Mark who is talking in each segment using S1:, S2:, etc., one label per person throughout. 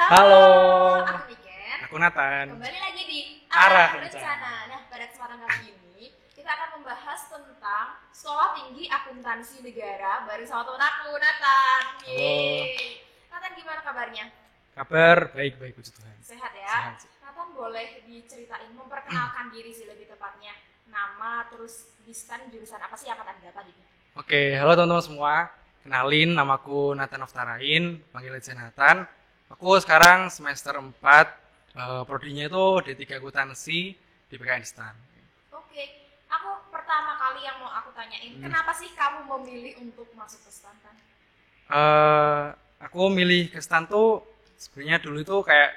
S1: Halo,
S2: aku Niken.
S1: aku Nathan.
S2: Kembali lagi di
S1: Arah
S2: Arah
S1: Rencana.
S2: Rencana. Nah, pada kesempatan kali ini kita akan membahas tentang Sekolah Tinggi Akuntansi Negara bareng sama teman aku, Nathan. Yeay. Nathan, gimana kabarnya?
S1: Kabar baik-baik, puji Tuhan.
S2: Sehat ya?
S1: Sehat.
S2: Nathan boleh diceritain, memperkenalkan diri sih lebih tepatnya. Nama, terus distan, jurusan apa sih, angkatan berapa gitu?
S1: Oke, halo teman-teman semua. Kenalin, namaku Nathan Oftarain, panggil aja Nathan. Aku sekarang semester 4, prodinya itu D3 Akuntansi di PKN STAN.
S2: Oke, aku pertama kali yang mau aku tanyain, kenapa sih kamu memilih untuk masuk ke STAN kan?
S1: Aku milih ke STAN tuh sebenarnya dulu itu kayak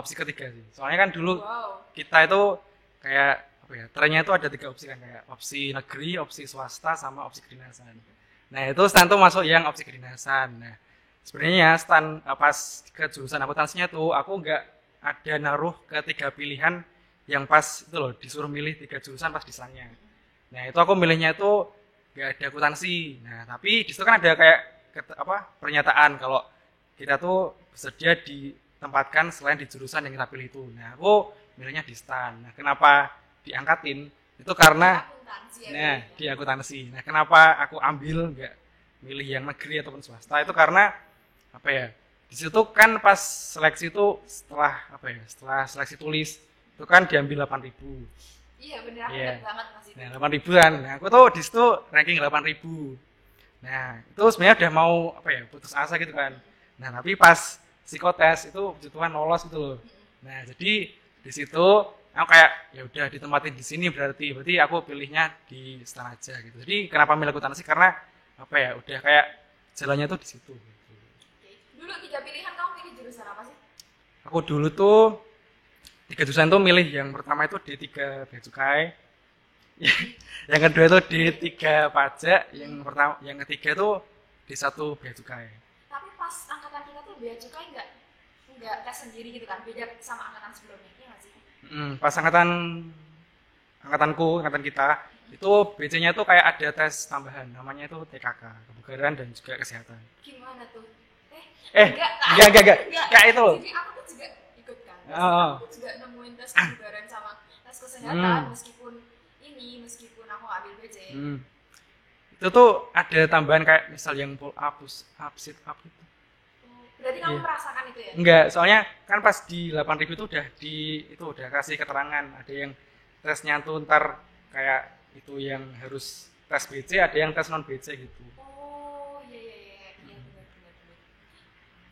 S1: opsi ketiga sih. Soalnya kan dulu
S2: Wow.
S1: kita itu kayak apa ya, trennya itu ada 3 opsi kan, kayak opsi negeri, opsi swasta, sama opsi kedinasan. Nah itu STAN tuh masuk yang opsi kedinasan. Nah sebenarnya STAN pas ke jurusan akuntansinya tuh aku nggak ada naruh ke 3 pilihan yang pas itu loh, disuruh milih 3 jurusan pas desainnya. Nah itu aku milihnya itu nggak ada akuntansi. Nah tapi di situ kan ada kayak pernyataan kalau kita tuh bersedia ditempatkan selain di jurusan yang kita pilih itu. Nah aku milihnya di STAN. Nah kenapa diangkatin? Itu karena
S2: Akuntansi ya.
S1: nah di akuntansi. Nah kenapa aku ambil nggak milih yang negeri ataupun swasta? Itu karena apa ya? Di situ kan pas seleksi itu setelah seleksi tulis itu kan diambil 8.000.
S2: Iya bener, aku
S1: Iya.
S2: ingat banget Mas itu.
S1: Nah 8.000 kan. Nah aku tuh di situ ranking 8.000. Nah itu sebenarnya udah mau putus asa gitu kan. Nah tapi pas psikotes itu puji Tuhan lolos gitu loh. Nah jadi di situ aku kayak ya udah ditempatin di sini berarti aku pilihnya di STAN aja gitu. Jadi kenapa milih akuntansi karena udah kayak jalannya tuh di situ.
S2: Oke. Dulu 3 pilihan kamu pilih jurusan apa sih?
S1: Aku dulu tuh 3 jurusan tuh milih yang pertama itu D3 Bea Cukai. Yang kedua itu D3 Pajak, yang ketiga itu D1 Bea Cukai.
S2: Tapi pas angkatan kita tuh bea cukai nggak tes sendiri gitu kan, beda sama angkatan sebelumnya, iya nggak sih?
S1: Pas angkatan kita itu BC-nya tuh kayak ada tes tambahan, namanya itu TKK, kebugaran dan juga kesehatan.
S2: Gimana tuh?
S1: Enggak
S2: enggak.
S1: kayak itu loh.
S2: Jadi aku tuh juga ikut kan.
S1: Oh.
S2: Aku juga nemuin tes kebugaran sama tes kesehatan meskipun aku nggak ambil BC.
S1: Itu tuh ada tambahan kayak misal yang pull up, push up, sit up gitu.
S2: Berarti kamu
S1: Iya.
S2: merasakan itu ya?
S1: Enggak, soalnya kan pas di 8.000 itu udah kasih keterangan, ada yang tesnya tuh ntar kayak itu yang harus tes BC, ada yang tes non BC gitu.
S2: Oh iya benar.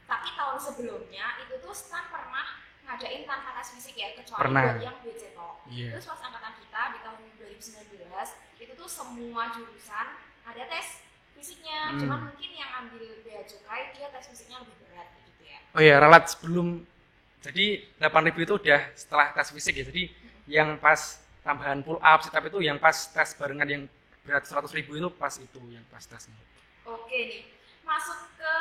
S2: Tapi tahun sebelumnya itu tuh STAN pernah ngadain tanpa tes fisik ya, kecuali
S1: Pernah.
S2: buat yang BC Talk.
S1: Iya.
S2: Terus pas angkatan kita di tahun 2019 itu tuh semua jurusan ada tes fisiknya. Cuman mungkin yang ambil bea cukai dia tes fisiknya lebih berat gitu ya.
S1: Oh iya, ralat sebelum, jadi 8.000 itu udah setelah tes fisik ya, jadi yang pas tambahan pull up, sit up itu yang pas tes barengan yang berat 100.000 itu pas itu yang pas tesnya.
S2: Oke nih, masuk ke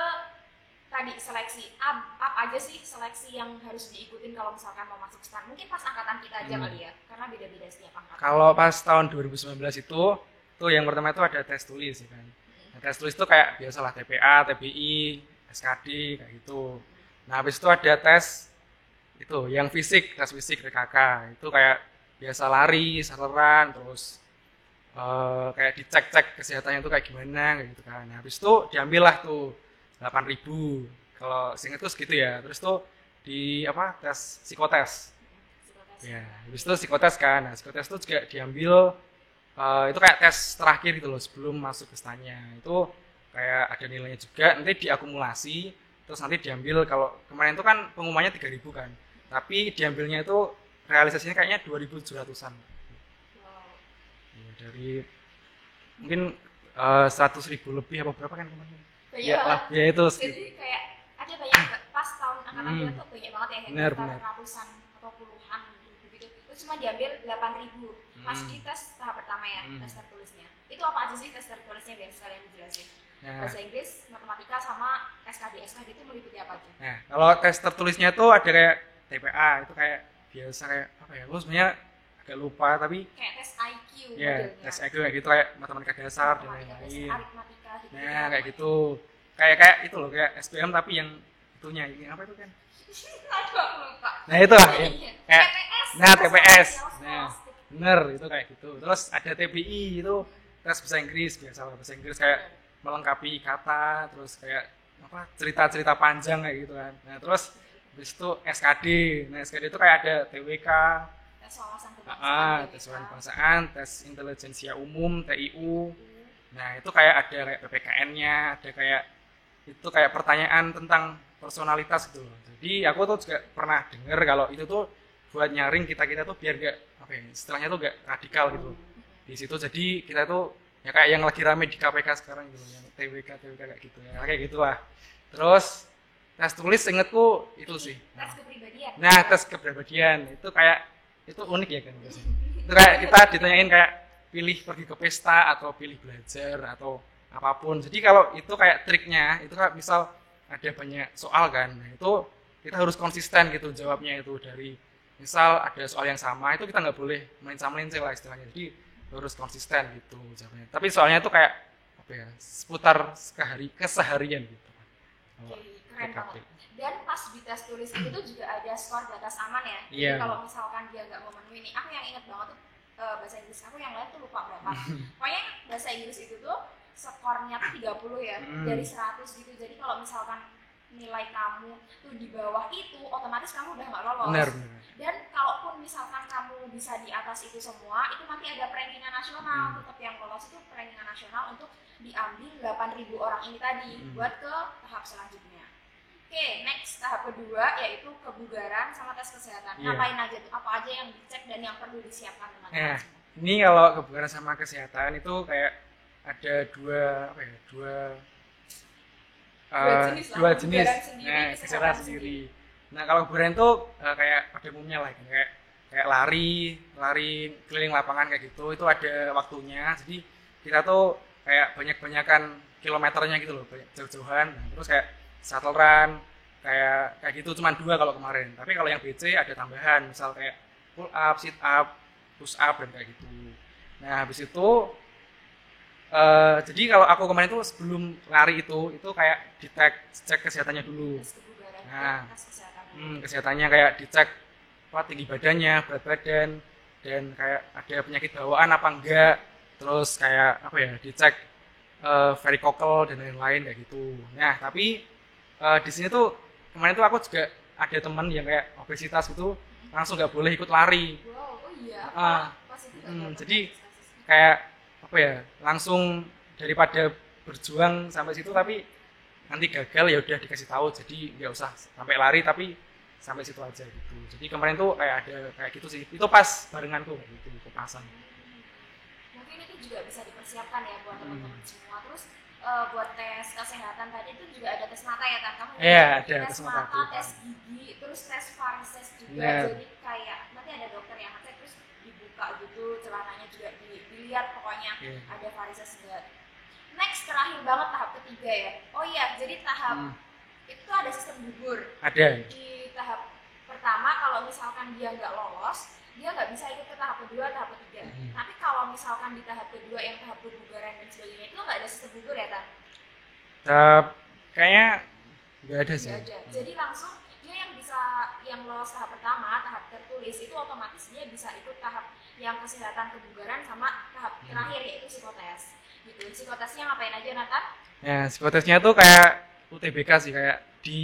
S2: tadi seleksi. Apa aja sih seleksi yang harus diikutin kalau misalkan mau masuk STAN? Mungkin pas angkatan kita aja kali ya, karena beda-beda setiap angkatan.
S1: Kalau pas tahun 2019 itu tuh yang pertama itu ada tes tulis ya kan. Nah, tes tulis itu kayak biasalah TPA, TBI, SKD kayak gitu. Nah, habis itu ada tes itu yang fisik, tes fisik PKK. Itu kayak biasa lari, saleran, terus kayak dicek-cek kesehatannya itu kayak gimana kayak gitu kan. Nah, habis itu diambillah tuh 8.000. Kalau seingatku segitu ya. Terus tuh tes psikotes. Ya, habis itu psikotes kan. Nah, psikotes itu juga diambil itu kayak tes terakhir gitu loh sebelum masuk ke STAN-nya. Itu kayak ada nilainya juga, nanti diakumulasi, terus nanti diambil. Kalau kemarin itu kan pengumumannya 3.000 kan. Tapi diambilnya itu realisasinya kayaknya 2.700-an.
S2: Wow.
S1: Ya, dari mungkin 100.000 lebih apa berapa kan kemarin?
S2: Banyak banget.
S1: Ya itu
S2: Jadi kayak ada banyak pas tahun angkatan kita tuh banyak banget ya, kayak
S1: Benar.
S2: ratusan atau puluhan gitu. Terus cuma diambil 8.000 pas di tes tahap pertama ya, tes tertulisnya. Itu apa aja sih tes tertulisnya biar sekalian dijelasin?
S1: Nah.
S2: Bahasa Inggris, matematika sama SKD. SKD itu meliputi apa aja?
S1: Nah, kalau tes tertulisnya itu ada kayak TPA, itu kayak biasa kayak gue sebenarnya agak lupa tapi
S2: Kayak tes IQ
S1: ya
S2: modelnya.
S1: tes IQ kayak gitu, kayak matematika dasar dan
S2: Matematika, tes
S1: lain-lain.
S2: aritmatika gitu.
S1: Nah kayak gitu, kayak itu loh, kayak SPM tapi yang itunya ini apa itu kan?
S2: Aduh, aku lupa.
S1: Nah itu lah ya. Kayak
S2: TPS.
S1: nah TPS.
S2: Sosial
S1: Nah,
S2: scholastic.
S1: bener itu kayak gitu. Terus ada TBI itu tes bahasa Inggris biasa bahasa Inggris kayak melengkapi kata, terus kayak apa cerita-cerita panjang kayak gitu kan. Nah, terus habis itu SKD. Nah, SKD itu kayak ada TWK,
S2: Tes wawasan kebangsaan.
S1: tes wawasan kebangsaan, tes intelijensia umum, TIU. Nah, itu kayak ada kayak PPKN-nya, ada kayak itu kayak pertanyaan tentang personalitas gitu loh. Jadi aku tuh juga pernah dengar kalau itu tuh buat nyaring kita tuh biar gak apa ya, istilahnya tuh gak radikal gitu. Di situ jadi kita tuh ya kayak yang lagi rame di KPK sekarang gitu, yang TWK kayak gitu ya, kayak gitulah. Terus tes tulis ingetku itu sih.
S2: Tes kepribadian.
S1: Nah, tes kepribadian itu kayak itu unik ya kan biasanya. Itu kayak kita ditanyain kayak pilih pergi ke pesta atau pilih belajar atau apapun. Jadi kalau itu kayak triknya itu kan misal ada banyak soal kan, nah, itu kita harus konsisten gitu jawabnya itu dari misal ada soal yang sama itu kita nggak boleh melenceng-melenceng lah istilahnya. Jadi harus konsisten gitu jawabnya. Tapi soalnya itu kayak apa ya seputar keseharian gitu.
S2: Oke, keren banget. Dan pas di tes tulis itu juga ada skor batas aman ya. Jadi
S1: Iya.
S2: kalau misalkan dia nggak memenuhi nih, aku yang inget banget tuh bahasa Inggris aku yang lain tuh lupa berapa. Pokoknya bahasa Inggris itu tuh skornya tuh 30 ya dari 100 gitu. Jadi kalau misalkan nilai kamu tuh di bawah itu, otomatis kamu udah nggak lolos.
S1: Benar.
S2: Dan kalaupun misalkan kamu bisa di atas itu semua, itu nanti ada rankingan nasional. Tetap yang lolos itu rankingan nasional untuk diambil 8.000 orang ini tadi buat ke tahap selanjutnya. Oke, next tahap kedua yaitu kebugaran sama tes kesehatan. Ngapain aja tuh? Apa aja yang dicek dan yang perlu disiapkan teman-teman?
S1: Ini kalau kebugaran sama kesehatan itu kayak ada dua jenis. Nah, kesehatan sendiri. Nah, kalau kebugaran itu kayak pada umumnya lah, kayak lari keliling lapangan kayak gitu, itu ada waktunya. Jadi kita tuh kayak banyak-banyakan kilometernya gitu loh, jauh-jauhan. Nah, terus kayak shuttle run, kayak gitu cuman 2 kalau kemarin. Tapi kalau yang BC ada tambahan, misal kayak pull up, sit up, push up dan kayak gitu. Nah, habis itu jadi kalau aku kemarin tuh sebelum lari itu kayak cek kesehatannya dulu. Nah, kesehatannya kayak dicek apa tinggi badannya, berat badan, dan kayak ada penyakit bawaan apa enggak. Terus kayak apa ya, dicek varicocele dan lain-lain kayak gitu. Nah, tapi di sini tuh kemarin tuh aku juga ada teman yang kayak obesitas gitu langsung nggak boleh ikut lari.
S2: Wow, oh iya.
S1: Jadi kayak apa ya, langsung daripada berjuang sampai situ tapi nanti gagal ya udah dikasih tahu, jadi nggak usah sampai lari tapi sampai situ aja gitu. Jadi kemarin tuh kayak ada kayak gitu sih. Itu pas barengan tuh gitu, kepasan.
S2: Mungkin itu juga bisa dipersiapkan ya buat teman-teman semua. Terus buat tes kesehatan tadi itu juga ada tes mata ya kan? Kamu
S1: ada
S2: tes mata, tes gigi, terus tes varises juga. Jadi kayak nanti ada dokter yang ngecek terus dibuka gitu, celananya juga dilihat pokoknya ada varises enggak. Next, terakhir banget tahap ketiga ya. Oh iya, jadi tahap itu ada sistem gugur.
S1: Ada.
S2: Di tahap pertama kalau misalkan dia nggak lolos, dia nggak bisa ikut ke tahap kedua, tahap ketiga. Tapi kalau misalkan di tahap kedua yang tahap kebugaran dan sebagainya itu nggak ada sistem gugur ya kan?
S1: Kayaknya nggak ada sih.
S2: Nggak ada. Jadi langsung dia yang lolos tahap pertama, tahap tertulis itu otomatis dia bisa ikut tahap yang kesehatan kebugaran sama tahap terakhir yaitu psikotes. Gitu. Psikotesnya ngapain aja Nathan?
S1: Ya, psikotesnya tuh kayak UTBK sih, kayak di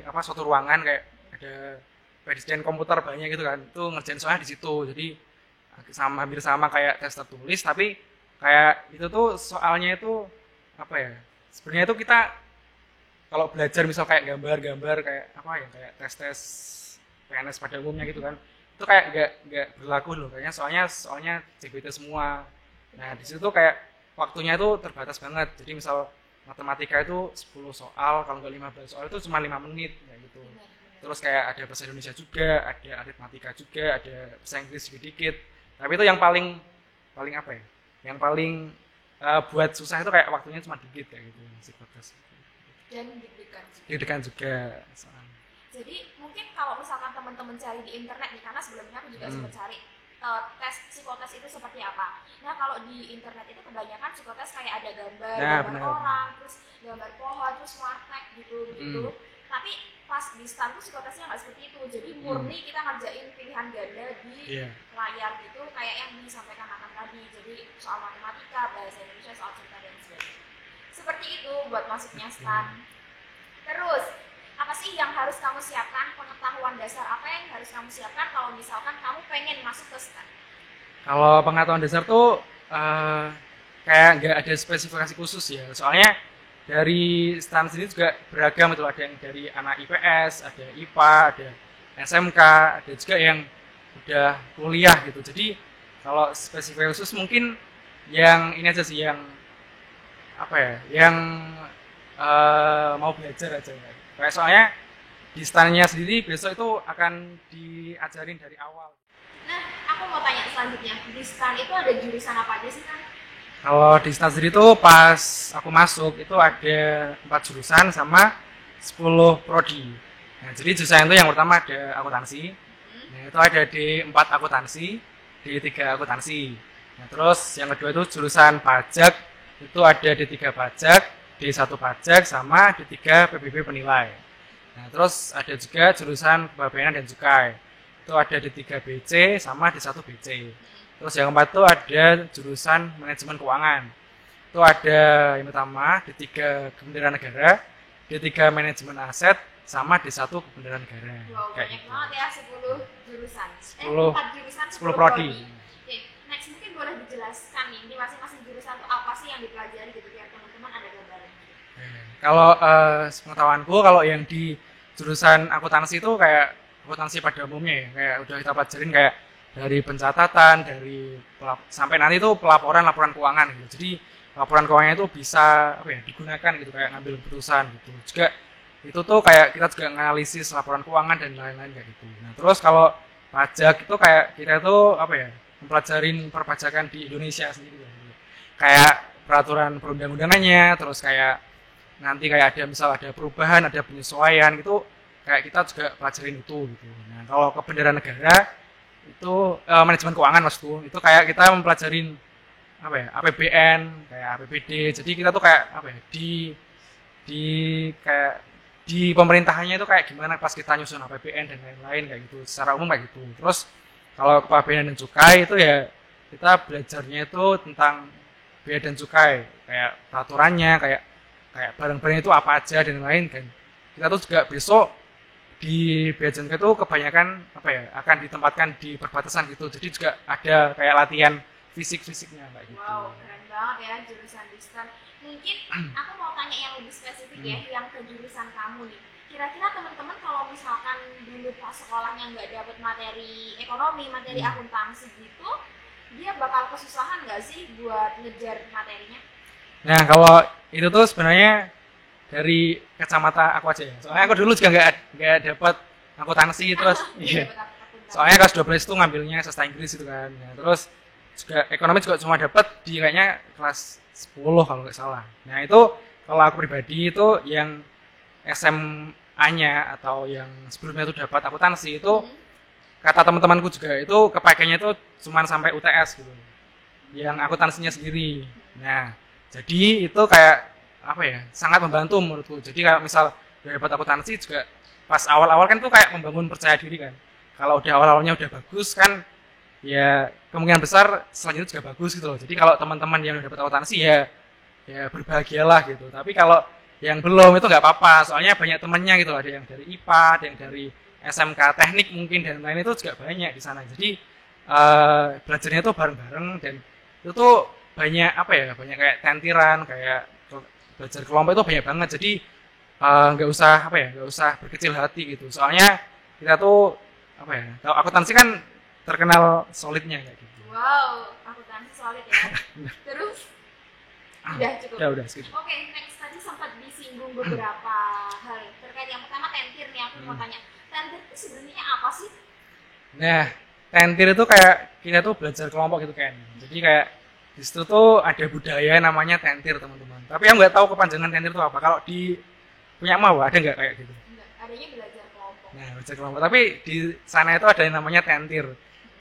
S1: apa suatu ruangan kayak ada presiden komputer banyak gitu kan, itu ngerjain soalnya di situ. Jadi hampir sama kayak tes tertulis, tapi kayak itu tuh soalnya itu apa ya, sebenarnya itu kita kalau belajar misal kayak gambar kayak apa ya, kayak tes PNS pada umumnya gitu kan, itu kayak nggak berlaku loh kayaknya, soalnya CBT semua. Nah di situ kayak waktunya itu terbatas banget. Jadi misal matematika itu 10 soal, kalau nggak 15 soal itu cuma 5 menit kayak gitu. Terus kayak ada bahasa Indonesia juga, ada aritmatika juga, ada bahasa Inggris sedikit. Tapi itu yang paling apa ya? Yang paling buat susah itu kayak waktunya cuma dikit kayak gitu psikotes.
S2: Dan deg-degan juga.
S1: Deg-degan juga soalnya.
S2: Jadi mungkin kalau misalkan teman-teman cari di internet nih, karena sebelumnya aku juga sempat cari tes psikotes itu seperti apa. Nah kalau di internet itu kebanyakan psikotes kayak ada gambar orang, terus gambar pohon, terus wartek gitu. Tapi pas di STAN tuh psikotesnya nggak seperti itu, jadi murni kita ngerjain pilihan ganda di layar gitu kayak yang disampaikan akan tadi, jadi soal matematika, bahasa Indonesia, soal cerita dan sebagainya. Seperti itu buat masuknya STAN. Terus apa sih yang harus kamu siapkan, pengetahuan dasar apa yang harus kamu siapkan kalau misalkan kamu pengen masuk ke STAN?
S1: Kalau pengetahuan dasar tuh kayak nggak ada spesifikasi khusus ya, soalnya dari STAN sendiri juga beragam itu, ada yang dari anak IPS, ada IPA, ada SMK, ada juga yang udah kuliah gitu. Jadi kalau spesifikasi khusus mungkin yang ini aja sih, yang apa ya, yang mau belajar aja. Kayak soalnya di STAN-nya sendiri besok itu akan diajarin dari awal.
S2: Nah, aku mau tanya selanjutnya, di STAN itu ada jurusan apa aja sih kan?
S1: Kalau di STAN sendiri itu pas aku masuk itu ada 4 jurusan sama 10 prodi. Nah, jadi jurusan itu yang pertama ada akuntansi. Nah, itu ada D4 akuntansi, D3 akuntansi. Nah, terus yang kedua itu jurusan pajak, itu ada D3 pajak, D1 pajak sama D3 PBB penilai. Nah, terus ada juga jurusan kepabeanan dan cukai. Itu ada D3 BC sama D1 BC. Terus yang keempat itu ada jurusan manajemen keuangan. Itu ada yang pertama D3 Kebendaraan Negara, D3 manajemen aset, sama D1 Kebendaraan Negara.
S2: Wow, banyak
S1: gitu.
S2: banget ya, 10 jurusan.
S1: 10
S2: jurusan,
S1: 10 prodi.
S2: Oke, next mungkin boleh dijelaskan nih, di masing-masing jurusan itu apa sih yang dipelajari gitu biar teman-teman ada gambaran.
S1: Kalau sepengetahuanku, kalau yang di jurusan akuntansi itu kayak akuntansi pada umumnya ya, kayak udah kita pelajarin kayak dari pencatatan, dari sampai nanti itu laporan keuangan gitu. Jadi laporan keuangannya itu bisa apa ya, digunakan gitu kayak ngambil keputusan gitu. Juga itu tuh kayak kita juga analisis laporan keuangan dan lain-lain kayak gitu. Nah, terus kalau pajak itu kayak kita tuh apa ya, mempelajarin perpajakan di Indonesia sendiri gitu. Kayak peraturan perundang-undangannya, terus kayak nanti kayak ada misal ada perubahan, ada penyesuaian gitu, kayak kita juga pelajarin itu gitu. Nah, kalau kebenaran negara itu manajemen keuangan maksudku, itu kayak kita mempelajarin apa ya, APBN, kayak APBD. Jadi kita tuh kayak apa ya, di kayak di pemerintahannya itu kayak gimana pas kita nyusun APBN dan lain-lain kayak gitu, secara umum kayak gitu. Terus kalau kepabeanan dan cukai itu ya kita belajarnya itu tentang bea dan cukai, kayak peraturannya, kayak barang-barang itu apa aja dan lain-lain kan. Kita tuh juga besok di bea dan cukai itu kebanyakan apa ya, akan ditempatkan di perbatasan gitu. Jadi juga ada kayak latihan fisik-fisiknya kayak gitu.
S2: Wow, keren banget ya jurusan di STAN. Mungkin aku mau tanya yang lebih spesifik ya, yang ke jurusan kamu nih. Kira-kira teman-teman kalau misalkan dulu pas sekolahnya nggak dapat materi ekonomi, materi akuntansi gitu, dia bakal kesusahan nggak sih buat ngejar materinya?
S1: Nah, kalau itu tuh sebenarnya dari kacamata aku aja ya. Soalnya aku dulu juga nggak dapat akuntansi terus. Iya. Soalnya kelas 12 itu ngambilnya sastra Inggris itu kan. Nah, terus juga ekonomi juga cuma dapat di kayaknya kelas 10 kalau nggak salah. Nah, itu kalau aku pribadi itu yang SMA-nya atau yang sebelumnya itu dapat akuntansi itu kata teman-temanku juga itu kepakainya itu cuma sampai UTS gitu. Yang akuntansinya sendiri. Nah, jadi itu kayak apa ya, sangat membantu menurutku. Jadi kalau misal udah dapat akuntansi juga pas awal-awal kan tuh kayak membangun percaya diri kan. Kalau udah awal-awalnya udah bagus kan, ya kemungkinan besar selanjutnya juga bagus gitu loh. Jadi kalau teman-teman yang udah dapat akuntansi ya berbahagialah gitu. Tapi kalau yang belum itu nggak apa-apa, soalnya banyak temennya gitu loh. Ada yang dari IPA, ada yang dari SMK teknik mungkin dan lain itu juga banyak di sana. Jadi belajarnya tuh bareng-bareng dan itu tuh banyak apa ya, banyak kayak tentiran, kayak belajar kelompok itu banyak banget. Jadi nggak usah apa ya, nggak usah berkecil hati gitu. Soalnya kita tuh apa ya, kalau akuntansi kan terkenal solidnya kayak gitu.
S2: Wow, akuntansi solid ya. Terus udah cukup.
S1: Ya udah skip.
S2: Oke, next tadi sempat disinggung beberapa hal terkait yang pertama tentir nih, aku mau tanya. Tentir itu sebenarnya apa sih?
S1: Nah, tentir itu kayak kita tuh belajar kelompok gitu kan. Jadi kayak di situ tuh ada budaya namanya tentir teman-teman. Tapi yang nggak tahu kepanjangan tentir itu apa. Kalau di punya mau ada nggak kayak gitu?
S2: Enggak, adanya belajar kelompok.
S1: Nah, belajar kelompok. Tapi di sana itu ada yang namanya tentir.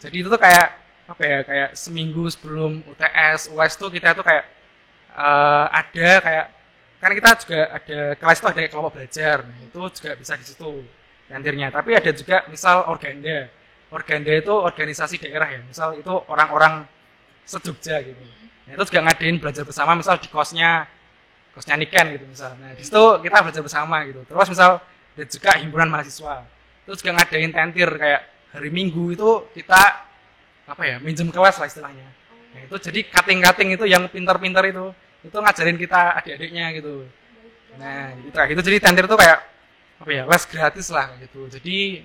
S1: Jadi itu tuh kayak apa ya? Kayak seminggu sebelum UTS, UAS tuh kita tuh kayak ada kayak kan kita juga ada kelas itu ada kelompok belajar, nah, itu juga bisa di situ tentirnya. Tapi ada juga misal organda. Organda itu organisasi daerah ya, misal itu orang-orang se-Jogja gitu. Nah, itu juga ngadain belajar bersama, misal di kosnya Niken gitu misal. Nah, di situ kita belajar bersama gitu. Terus misal ada juga himpunan mahasiswa. Itu juga ngadain tentir kayak hari Minggu itu kita minjem kelas lah istilahnya. Nah, itu jadi cutting itu yang pintar-pintar itu ngajarin kita adik-adiknya gitu. Nah, gitu jadi tentir itu kayak les gratis lah gitu. Jadi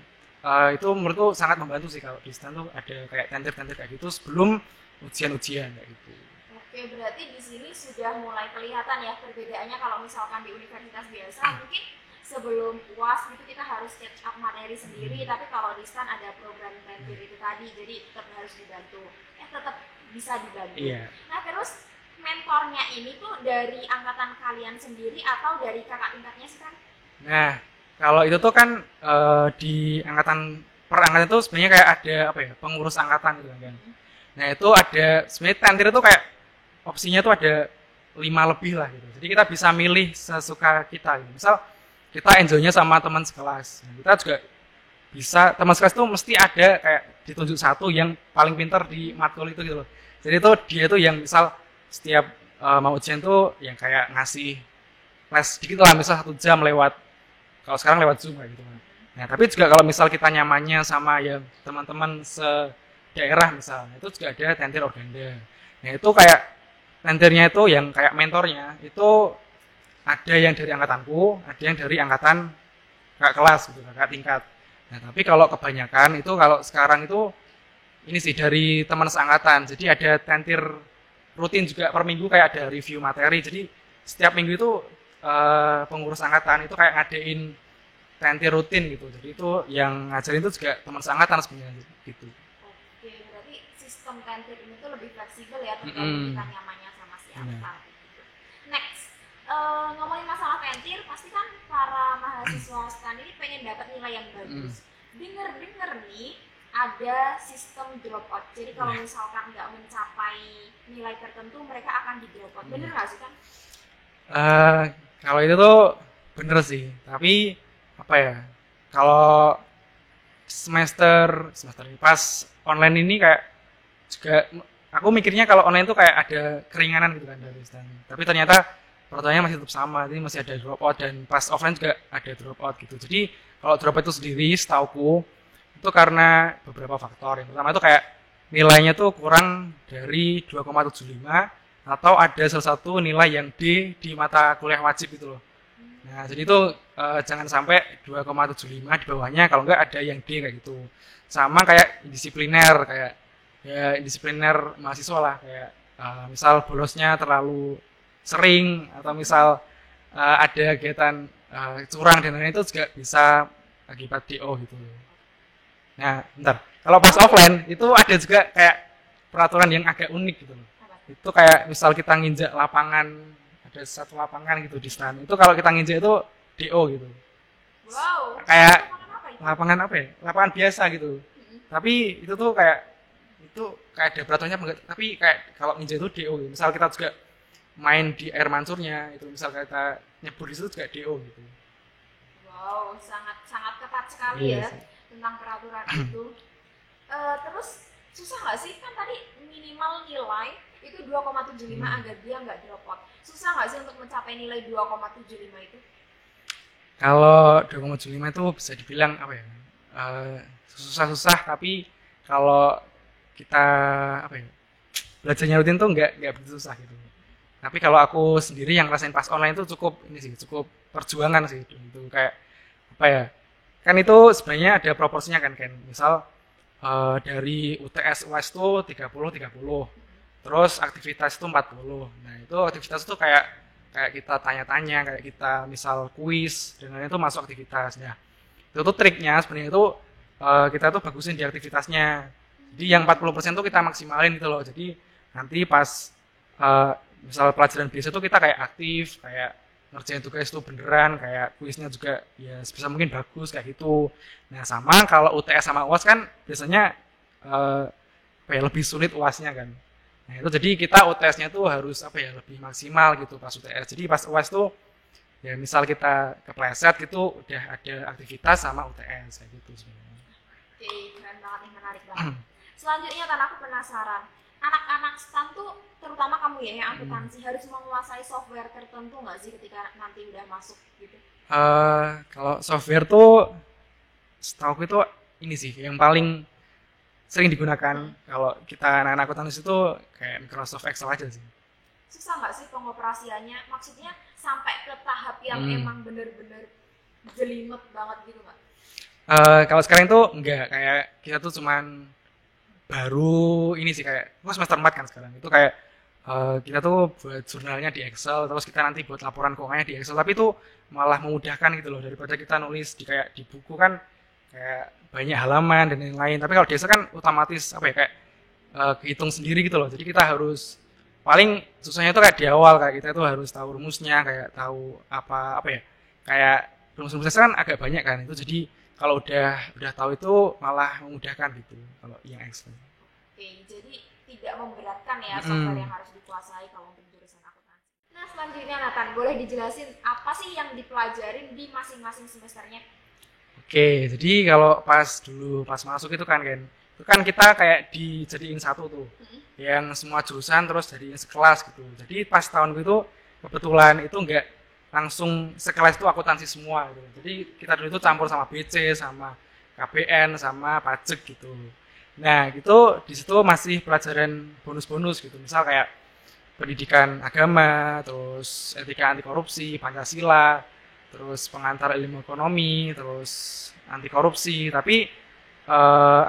S1: itu menurutku sangat membantu sih kalau di STAN tuh ada kayak tentir-tentir kayak gitu sebelum ujian-ujian kayak gitu.
S2: Oke, berarti di sini sudah mulai kelihatan ya perbedaannya kalau misalkan di universitas biasa mungkin sebelum UAS itu kita harus catch up materi sendiri, tapi kalau di STAN ada program tentir itu tadi, jadi tetap harus dibantu. Tetap bisa dibantu.
S1: Iya.
S2: Nah, terus mentornya ini tuh dari angkatan kalian sendiri atau dari kakak tingkatnya sih kan?
S1: Nah, kalau itu tuh kan di angkatan per angkatan itu sebenarnya kayak ada pengurus angkatan gitu kan. Nah, itu ada sebenarnya tentir itu kayak opsinya tuh ada 5 lebih lah gitu. Jadi kita bisa milih sesuka kita gitu. Misal kita enjoy-nya sama teman sekelas. Nah, kita juga bisa teman sekelas itu mesti ada kayak ditunjuk satu yang paling pintar di matkul itu gitu loh. Jadi itu dia tuh yang misal setiap mau ujian tuh yang kayak ngasih les sedikit lah, misal 1 jam lewat, kalau sekarang lewat Zoom kayak gitu. Nah, tapi juga kalau misal kita nyamannya sama yang teman-teman se-daerah misalnya, itu juga ada tentir organda. Nah, itu kayak tentirnya itu yang kayak mentornya itu ada yang dari angkatanku, ada yang dari angkatan kakak kelas gitu, kakak tingkat. Nah, tapi kalau kebanyakan itu kalau sekarang itu ini sih dari teman seangkatan. Jadi ada tentir rutin juga per minggu kayak ada review materi. Jadi setiap minggu itu pengurus angkatan itu kayak ngadain tentir rutin gitu. Jadi itu yang ngajarin itu juga teman seangkatan sebenarnya gitu.
S2: Oke, berarti sistem tentir ini tuh lebih fleksibel ya tergantung kita nyamannya sama siapa. Next, ngomongin masalah tentir, pasti kan para mahasiswa STAN ini pengen dapat nilai yang bagus. Dengar nih ada sistem dropout. Jadi kalau misalkan nggak mencapai nilai tertentu, mereka akan di dropout. Bener nggak sih kan?
S1: Kalau itu tuh bener sih. Tapi kalau semester ini pas online ini kayak juga aku mikirnya kalau online tuh kayak ada keringanan gitu kan dari STAN. Tapi ternyata peraturannya masih tetap sama, jadi masih ada dropout dan pas offline juga ada dropout gitu. Jadi kalau dropout itu sendiri setauku itu karena beberapa faktor. Yang pertama itu kayak nilainya tuh kurang dari 2,75 atau ada salah satu nilai yang D di mata kuliah wajib gitu loh. Nah, jadi itu jangan sampai 2,75 di bawahnya, kalau enggak ada yang D kayak gitu. Sama kayak indisipliner, kayak ya indisipliner mahasiswa lah, kayak misal bolosnya terlalu sering atau misal ada kegiatan curang dan lain-lain itu juga bisa akibat DO gitu. Nah, bentar. Kalau pas offline itu ada juga kayak peraturan yang agak unik gitu loh. Itu kayak misal kita nginjak lapangan, ada satu lapangan gitu di STAN. Itu kalau kita nginjak itu DO gitu.
S2: Wow.
S1: Kayak lapangan lapangan biasa gitu. Tapi itu tuh kayak ada peraturannya, tapi kayak kalau nginjak itu DO gitu. Misal kita juga main di air mancurnya itu, misal kita nyebur di situ juga DO gitu.
S2: Wow, sangat ketat sekali ya tentang peraturan itu. Terus susah nggak sih, kan tadi minimal nilai itu 2,75 agar dia nggak dropout. Susah nggak sih untuk mencapai nilai 2,75 itu?
S1: Kalau 2,75 itu bisa dibilang susah-susah, tapi kalau kita belajarnya rutin tuh nggak begitu susah gitu. Tapi kalau aku sendiri yang rasain pas online itu cukup perjuangan sih itu kayak kan itu sebenarnya ada proporsinya kan misal dari UTS UAS itu 30-30, terus aktivitas itu 40. Nah, itu aktivitas itu kayak kita tanya-tanya, kayak kita misal kuis dan lain-lain itu masuk aktivitas. Nah, itu tuh triknya sebenarnya itu kita tuh bagusin di aktivitasnya. Jadi yang 40% tuh kita maksimalin gitu loh. Jadi nanti pas misal pelajaran biasa itu kita kayak aktif, kayak ngerjain tugas itu beneran, kayak kuisnya juga ya sebisa mungkin bagus kayak gitu. Nah, sama kalau UTS sama UAS kan biasanya lebih sulit UASnya kan. Nah, itu jadi kita UTS-nya tuh harus lebih maksimal gitu pas UTS. Jadi pas UAS tuh Ya misal kita kepleset gitu udah ada aktivitas sama UTS kayak gitu sebenarnya.
S2: Oke, keren banget nih, menarik banget. Selanjutnya Tan, aku penasaran. Anak-anak STAN tuh, terutama kamu ya yang akuntansi, harus menguasai software tertentu nggak sih ketika nanti udah masuk gitu?
S1: Kalau software tuh setahu aku itu ini sih yang paling sering digunakan kalau kita anak-anak akuntansi itu kayak Microsoft Excel aja sih.
S2: Susah nggak sih pengoperasiannya? Maksudnya sampai ke tahap yang emang bener-bener jelimet banget gitu nggak?
S1: Kalau sekarang itu enggak, kayak kita tuh cuman baru ini sih kayak aku semester 4 kan sekarang. Itu kayak kita tuh buat jurnalnya di Excel, terus kita nanti buat laporan keuangannya di Excel, tapi itu malah memudahkan gitu loh daripada kita nulis di kayak di buku kan kayak banyak halaman dan lain-lain. Tapi kalau di Excel kan otomatis apa ya kayak kehitung sendiri gitu loh. Jadi kita harus paling susahnya itu kayak di awal kayak kita itu harus tahu rumusnya, kayak tahu apa ya kayak rumus-rumusnya kan agak banyak kan itu, jadi kalau udah tahu itu malah memudahkan gitu kalau yang Excel.
S2: Oke, jadi tidak memberatkan ya software yang harus dikuasai kalau untuk jurusan akuntansi. Nah selanjutnya Nathan, boleh dijelasin apa sih yang dipelajarin di masing-masing semesternya?
S1: Oke, jadi kalau pas masuk itu kan kita kayak dijadiin satu tuh, yang semua jurusan terus jadiin sekelas gitu. Jadi pas tahun itu kebetulan itu enggak langsung sekelas itu akuntansi semua gitu. Jadi kita dulu itu campur sama BC, sama KPN, sama pajak gitu. Nah, gitu di situ masih pelajaran bonus-bonus gitu. Misal kayak pendidikan agama, terus etika anti korupsi, Pancasila, terus pengantar ilmu ekonomi, terus anti korupsi. Tapi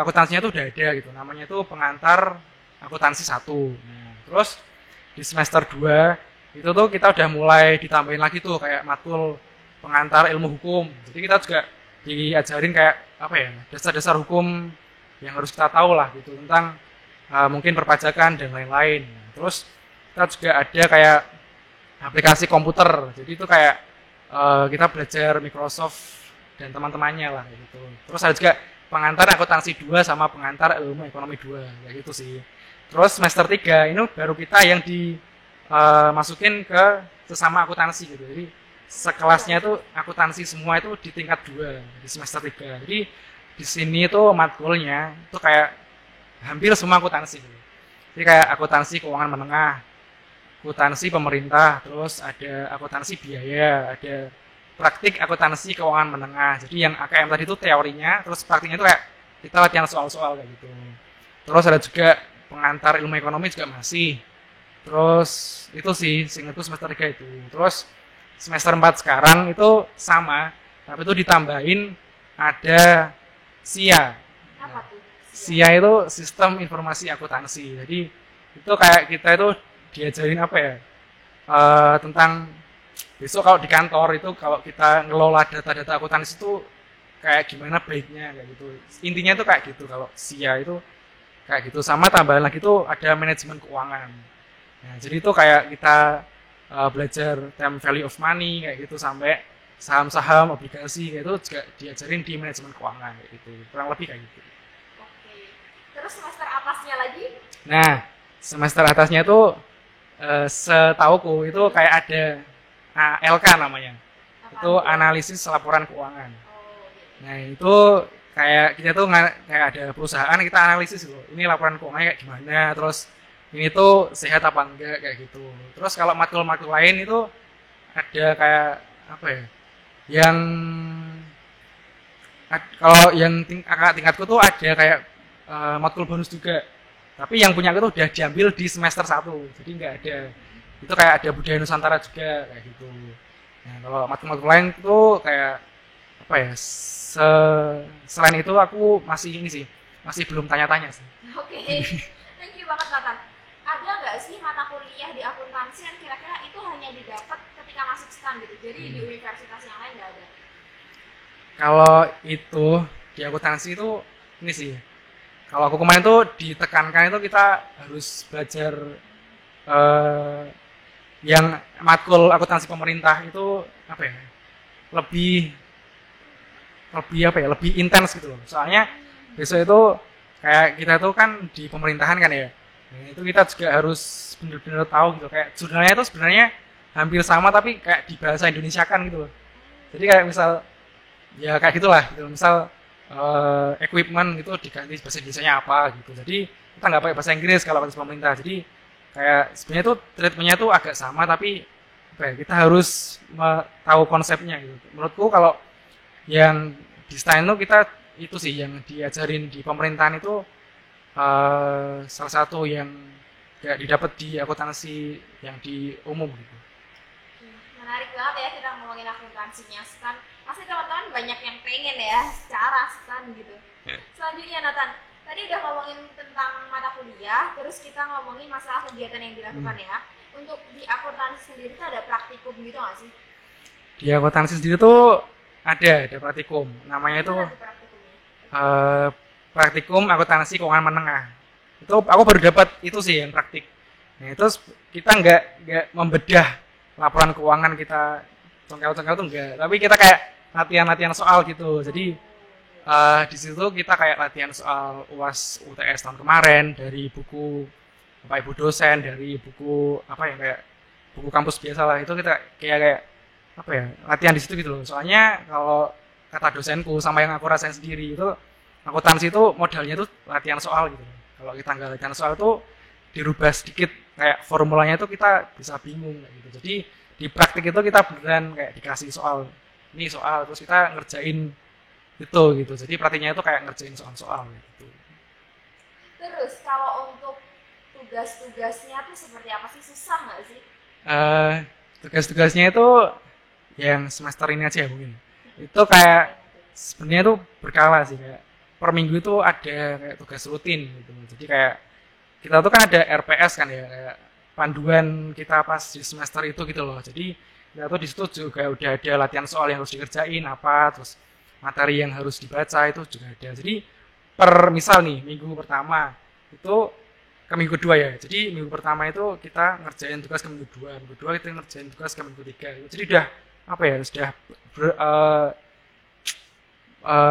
S1: akuntansinya tuh udah ada gitu. Namanya itu pengantar akuntansi 1. Nah, terus di semester 2 itu tuh kita udah mulai ditambahin lagi tuh kayak matkul pengantar ilmu hukum. Jadi kita juga diajarin kayak apa ya, dasar-dasar hukum yang harus kita tahu lah gitu tentang mungkin perpajakan dan lain-lain. Terus kita juga ada kayak aplikasi komputer. Jadi itu kayak kita belajar Microsoft dan teman-temannya lah gitu. Terus ada juga pengantar akuntansi 2 sama pengantar ilmu ekonomi 2 kayak gitu sih. Terus semester 3 ini baru kita yang masukin ke sesama akuntansi gitu. Jadi sekelasnya itu akuntansi semua itu di tingkat 2 di semester 3. Jadi di sini itu matkulnya itu kayak hampir semua akuntansi gitu. Jadi kayak akuntansi keuangan menengah, akuntansi pemerintah, terus ada akuntansi biaya, ada praktik akuntansi keuangan menengah. Jadi yang AKM tadi itu teorinya, terus praktiknya itu kayak kita latihan soal-soal kayak gitu. Terus ada juga pengantar ilmu ekonomi juga masih. Terus itu sih, seingatku semester 3 itu. Terus semester 4 sekarang itu sama, tapi itu ditambahin ada SIA.
S2: Apa tuh?
S1: SIA itu sistem informasi akuntansi. Jadi itu kayak kita itu diajarin apa ya? Tentang besok kalau di kantor itu kalau kita ngelola data-data akuntansi itu kayak gimana baiknya kayak gitu. Intinya itu kayak gitu kalau SIA itu kayak gitu. Sama tambahan lagi itu ada manajemen keuangan. Nah, jadi itu kayak kita belajar time value of money kayak gitu sampai saham-saham, obligasi kayak itu juga diajarin di manajemen keuangan kayak gitu. Kurang lebih kayak gitu.
S2: Oke. Terus semester atasnya lagi?
S1: Nah, semester atasnya itu setauku itu kayak ada ALK namanya.
S2: Apa
S1: Itu analisis laporan keuangan.
S2: Oh, gitu.
S1: Nah, itu kayak kita tuh kayak ada perusahaan kita analisis loh. Ini laporan keuangannya kayak gimana, terus ini tuh sehat apa enggak kayak gitu. Terus kalau matkul-matkul lain itu ada kayak apa ya? Yang kalau yang tingkatku tuh ada kayak matkul bonus juga. Tapi yang punya aku tuh udah diambil di semester 1. Jadi enggak ada. Itu kayak ada budaya Nusantara juga kayak gitu. Nah, kalau matkul-matkul lain itu kayak apa ya? Selain itu aku masih ini sih, masih belum tanya-tanya sih.
S2: Oke. Thank you banget Nathan. Ada nggak sih mata kuliah di akuntansi yang kira-kira itu hanya didapat ketika masuk STAN gitu, jadi di universitas yang lain nggak ada?
S1: Kalau itu di akuntansi itu ini sih, kalau aku kemarin tuh ditekankan itu kita harus belajar yang matkul akuntansi pemerintah itu apa ya, lebih apa ya, lebih intens gitu loh. Soalnya besok itu kayak kita tuh kan di pemerintahan kan ya. Nah, itu kita juga harus benar-benar tahu gitu kayak jurnalnya itu sebenarnya hampir sama tapi kayak di bahasa Indonesia kan gitu loh. Jadi kayak misal ya kayak gitulah gitu. Misal equipment gitu diganti bahasa Indonesianya apa gitu. Jadi kita nggak pakai bahasa Inggris kalau bahasa pemerintah. Jadi kayak sebenarnya tuh treatmentnya tuh agak sama tapi apa ya, kita harus tahu konsepnya gitu. Menurutku kalau yang desain tuh kita itu sih yang diajarin di pemerintahan itu salah satu yang gak didapat di akuntansi yang di umum gitu.
S2: Menarik banget ya kita ngomongin akuntansinya kan. Pasti teman-teman banyak yang pengen ya secara kan gitu. Selanjutnya Nathan, tadi udah ngomongin tentang mata kuliah, terus kita ngomongin masalah kegiatan yang dilakukan ya. Untuk di akuntansi sendiri itu ada praktikum gitu nggak sih?
S1: Di akuntansi sendiri tuh ada praktikum. Namanya itu praktikum akuntansi keuangan menengah. Itu aku baru dapat itu sih yang praktik. Nah itu kita nggak membedah laporan keuangan kita congkel-congkel tuh enggak, tapi kita kayak latihan soal gitu. Jadi di situ kita kayak latihan soal UAS UTS tahun kemarin dari buku Bapak Ibu dosen, dari buku apa ya kayak buku kampus biasa lah. Itu kita kayak apa ya latihan di situ gitu loh. Soalnya kalau kata dosenku sama yang aku rasain sendiri itu akuntansi itu modalnya tuh latihan soal gitu. Kalau kita nggak latihan soal tuh dirubah sedikit kayak formulanya itu kita bisa bingung kayak gitu. Jadi di praktik itu kita beneran kayak dikasih soal, ini soal terus kita ngerjain itu gitu. Jadi praktiknya itu kayak ngerjain soal-soal gitu.
S2: Terus kalau untuk tugas-tugasnya tuh seperti apa sih, susah nggak sih?
S1: Tugas-tugasnya itu yang semester ini aja ya mungkin. Itu kayak sebenarnya tuh berkala sih, kayak per minggu itu ada kayak tugas rutin gitu. Jadi kayak kita tuh kan ada RPS kan ya, kayak panduan kita pas di semester itu gitu loh. Jadi kita tuh di situ juga udah ada latihan soal yang harus dikerjain apa, terus materi yang harus dibaca itu juga ada. Jadi per misal nih minggu pertama itu ke minggu kedua ya. Jadi minggu pertama itu kita ngerjain tugas ke minggu kedua kita ngerjain tugas ke minggu ketiga. Jadi udah apa ya, sudah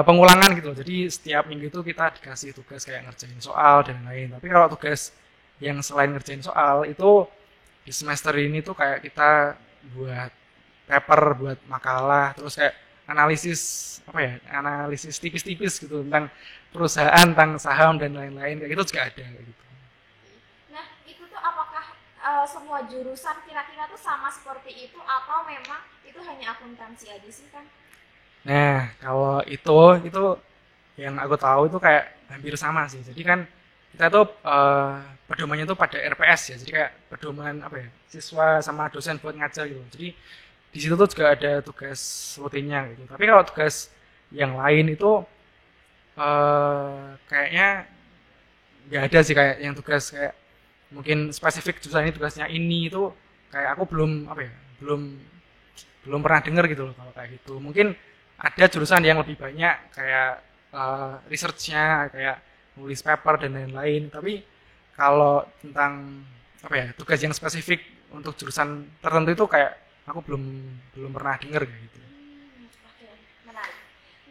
S1: pengulangan gitu. Jadi setiap minggu itu kita dikasih tugas kayak ngerjain soal dan lain. Tapi kalau tugas yang selain ngerjain soal itu di semester ini tuh kayak kita buat paper, buat makalah, terus kayak analisis apa ya, analisis tipis-tipis gitu tentang perusahaan, tentang saham dan lain-lain kayak gitu juga ada kayak gitu.
S2: Nah itu tuh apakah semua jurusan kira-kira tuh sama seperti itu atau memang itu hanya akuntansi aja sih kan?
S1: Nah kalau itu yang aku tahu itu kayak hampir sama sih. Jadi kan kita tuh pedomannya tuh pada RPS ya. Jadi kayak pedoman apa ya, siswa sama dosen buat ngajar gitu. Jadi di situ tuh juga ada tugas rutinnya gitu. Tapi kalau tugas yang lain itu kayaknya nggak ada sih, kayak yang tugas kayak mungkin spesifik jurusan ini tugasnya ini itu kayak aku belum apa ya, belum pernah dengar gitu loh kalau kayak gitu. Mungkin ada jurusan yang lebih banyak kayak research-nya, kayak nulis paper dan lain-lain. Tapi kalau tentang apa ya, tugas yang spesifik untuk jurusan tertentu itu kayak aku belum pernah dengar kayak gitu.
S2: Oke, menarik.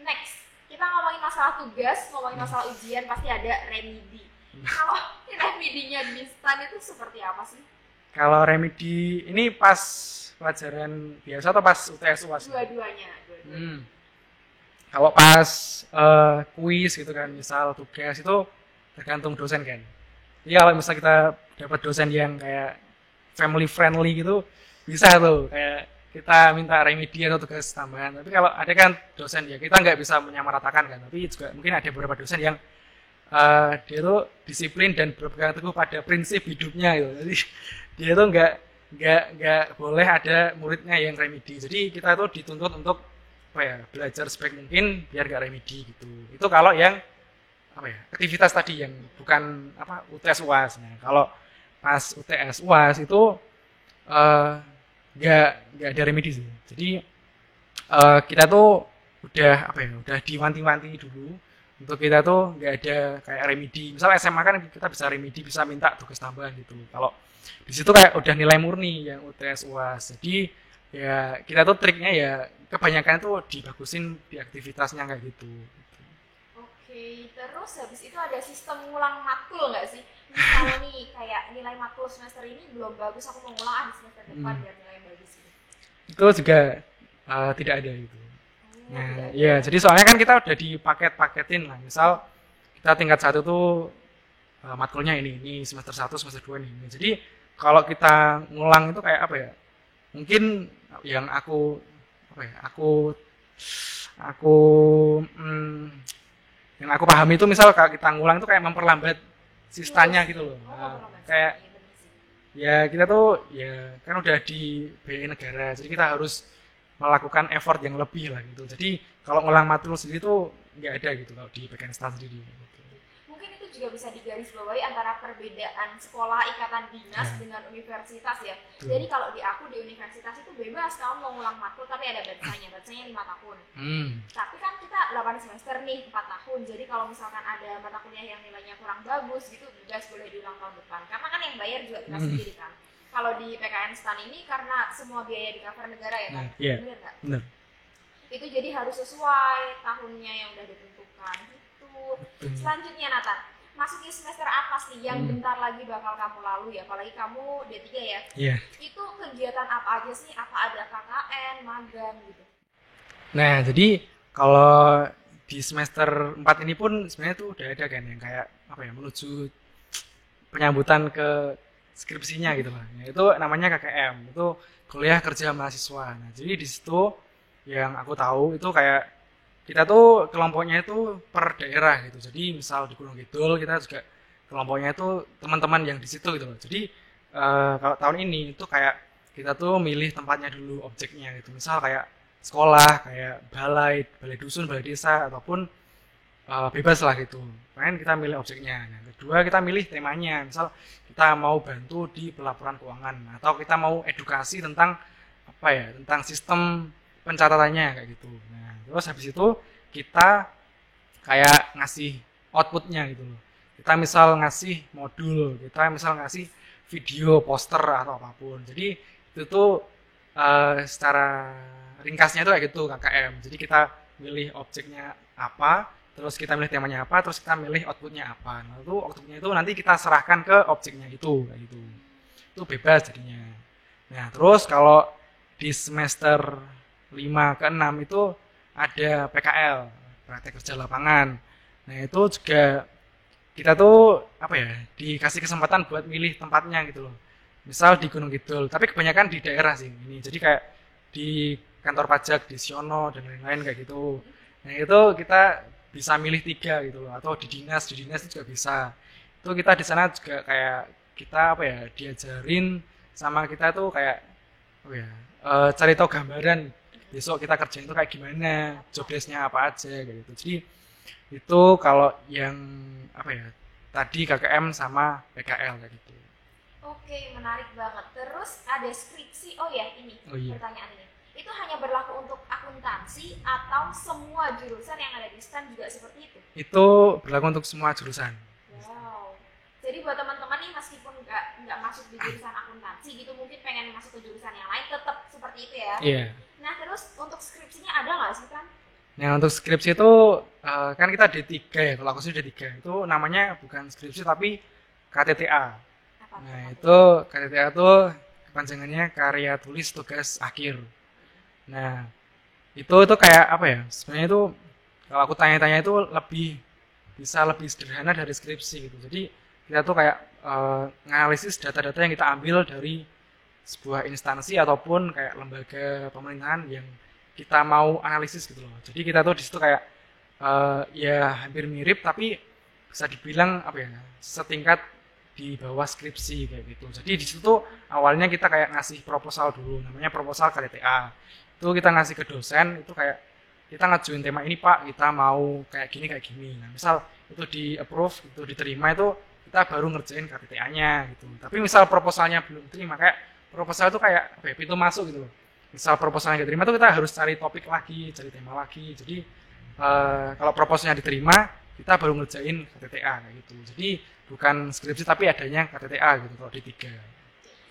S2: Next, kita ngomongin masalah tugas, ngomongin masalah ujian, pasti ada remedi. Kalau remedinya di STAN itu seperti apa sih?
S1: Kalau remedi ini pas pelajaran biasa atau pas UTS UAS?
S2: Dua-duanya.
S1: Kalau pas kuis gitu kan, misal tugas itu tergantung dosen kan. Jadi kalau misal kita dapat dosen yang kayak family friendly gitu, bisa tuh kayak kita minta remedi atau tugas tambahan. Tapi kalau ada kan dosen ya kita nggak bisa menyamaratakan kan. Tapi juga mungkin ada beberapa dosen yang dia tuh disiplin dan berpegang teguh pada prinsip hidupnya gitu. Jadi dia tuh nggak boleh ada muridnya yang remedi. Jadi kita tuh dituntut untuk apa ya, belajar sebaik mungkin biar nggak remedi gitu. Itu kalau yang apa ya, aktivitas tadi yang bukan apa UTS UAS. Nah, kalau pas UTS UAS itu nggak ada remedi sih. Jadi kita tuh udah apa ya, udah diwanti-wanti dulu untuk kita tuh nggak ada kayak remedi. Misal SMA kan kita bisa remedi, bisa minta tugas tambahan gitu. Kalau di situ kayak udah nilai murni yang UTS UAS. Jadi ya kita tuh triknya ya kebanyakan tuh dibagusin di aktivitasnya kayak gitu.
S2: Oke, terus habis itu ada sistem ngulang matkul nggak sih? Misalnya nih kayak nilai matkul semester ini belum bagus, aku mau ngulang di semester depan biar nilai bagus.
S1: itu juga tidak ada gitu.
S2: Oh,
S1: Nah,
S2: tidak ada.
S1: ya jadi soalnya kan kita udah dipaket-paketin lah. Misal kita tingkat 1 tuh matkulnya ini semester 1 semester 2 nih. Jadi kalau kita ngulang itu kayak apa ya? Mungkin yang apa ya? Aku yang aku pahami itu misal kalau kita ngulang itu kayak memperlambat sistanya gitu loh. Nah, kayak
S2: Iya, bener sih.
S1: ya kita tuh ya kan udah dibiayai negara, jadi kita harus melakukan effort yang lebih lah gitu. Jadi kalau ngulang matkul sendiri tuh nggak ada gitu kalau di PKN sendiri. Gitu.
S2: Mungkin itu juga bisa digarisbawahi antara perbedaan sekolah ikatan dinas
S1: Ya.
S2: dengan universitas ya.
S1: Betul.
S2: Jadi kalau di aku di universitas itu bebas kamu mau ngulang matkul tapi ada batasanya 5 tahun. Tapi kan kita 8 semester nih 4 tahun. Jadi kalau misalkan ada mata kuliah yang nilainya kurang bagus gitu bebas boleh diulang tahun depan. Karena kan yang bayar juga kita sendiri kan. Kalau di PKN STAN ini karena semua biaya di cover negara ya kan.
S1: Nah, iya.
S2: Bener nggak?
S1: Bener.
S2: Itu jadi harus sesuai tahunnya yang udah ditentukan gitu.
S1: Betul.
S2: Selanjutnya Nathan, masuki semester atas nih yang bentar lagi bakal kamu lalui ya, apalagi kamu D3 ya.
S1: Iya.
S2: Itu kegiatan apa aja sih? Apa ada KKN, magang gitu?
S1: Nah, jadi kalau di semester 4 ini pun sebenarnya tuh udah ada kan yang kayak apa ya menuju penyambutan ke skripsinya gitu lah. Ya, itu namanya KKM, itu kuliah kerja mahasiswa. Nah, jadi di situ yang aku tahu itu kayak kita tuh kelompoknya itu per daerah gitu. Jadi misal di Gunung Kidul kita juga kelompoknya itu teman-teman yang di situ gitu loh. Jadi kalau tahun ini itu kayak kita tuh milih tempatnya dulu, objeknya gitu. Misal kayak sekolah, kayak balai dusun, balai desa ataupun bebas lah gitu. Kan kita milih objeknya. Nah, kedua kita milih temanya. Misal kita mau bantu di pelaporan keuangan atau kita mau edukasi tentang apa ya, tentang sistem pencatatannya kayak gitu. Nah, terus habis itu kita kayak ngasih outputnya gitu loh. Kita misal ngasih modul, kita misal ngasih video, poster atau apapun. Jadi itu tuh secara ringkasnya itu kayak gitu KKM. Jadi kita milih objeknya apa, terus kita milih temanya apa, terus kita milih outputnya apa. Nah, itu outputnya itu nanti kita serahkan ke objeknya itu kayak gitu. Itu bebas jadinya. Nah, terus kalau di semester 5 ke 6 itu ada PKL, praktek kerja lapangan. Nah, itu juga kita tuh apa ya, dikasih kesempatan buat milih tempatnya gitu loh. Misal di Gunung Kidul, tapi kebanyakan di daerah sih ini. Jadi kayak di kantor pajak di Siono dan lain-lain kayak gitu. Nah, itu kita bisa milih 3 gitu loh, atau di dinas itu juga bisa. Itu kita di sana juga kayak kita apa ya, diajarin sama kita tuh kayak apa ya, cari tahu gambaran besok kita kerjain itu kayak gimana, job desk-nya apa aja kayak gitu. Jadi itu kalau yang apa ya, tadi KKM sama PKL kayak gitu.
S2: Oke, menarik banget. Terus ada skripsi. Oh ya, ini
S1: Oh iya.
S2: pertanyaan ini. Itu hanya berlaku untuk akuntansi atau semua jurusan yang ada di STAN juga seperti itu?
S1: Itu berlaku untuk semua jurusan.
S2: Wow. Jadi buat teman-teman nih meskipun nggak masuk di jurusan akuntansi gitu, mungkin pengen masuk ke jurusan yang lain tetap seperti itu ya.
S1: Iya.
S2: Nah terus untuk skripsinya ada nggak sih kan?
S1: Nah, untuk skripsi itu kan kita D3 ya, kalau aku sih D3. Itu namanya bukan skripsi tapi KTTA.
S2: Apa
S1: Nah,
S2: tuh?
S1: itu KTTA itu kepanjangannya karya tulis tugas akhir. Nah, itu kayak apa ya? Sebenarnya itu kalau aku tanya-tanya itu bisa lebih sederhana dari skripsi gitu. Jadi kita tuh kayak nganalisis data-data yang kita ambil dari sebuah instansi ataupun kayak lembaga pemerintahan yang kita mau analisis gitu loh. Jadi kita tuh di situ kayak ya hampir mirip tapi bisa dibilang apa ya, setingkat di bawah skripsi kayak gitu. Jadi di situ tuh awalnya kita kayak ngasih proposal dulu, namanya proposal KTTA. Itu kita ngasih ke dosen, itu kayak kita ngajuin tema ini Pak, kita mau kayak gini. Nah, misal itu di approve, itu diterima, itu kita baru ngerjain KTTA-nya gitu. Tapi misal proposalnya belum diterima, kayak proposal itu kayak apa ya, pintu masuk gitu loh. Misal proposalnya diterima itu kita harus cari topik lagi, cari tema lagi. Jadi kalau proposalnya diterima, kita baru ngerjain KTTA kayak gitu. Jadi bukan skripsi tapi adanya KTTA gitu kalau D3.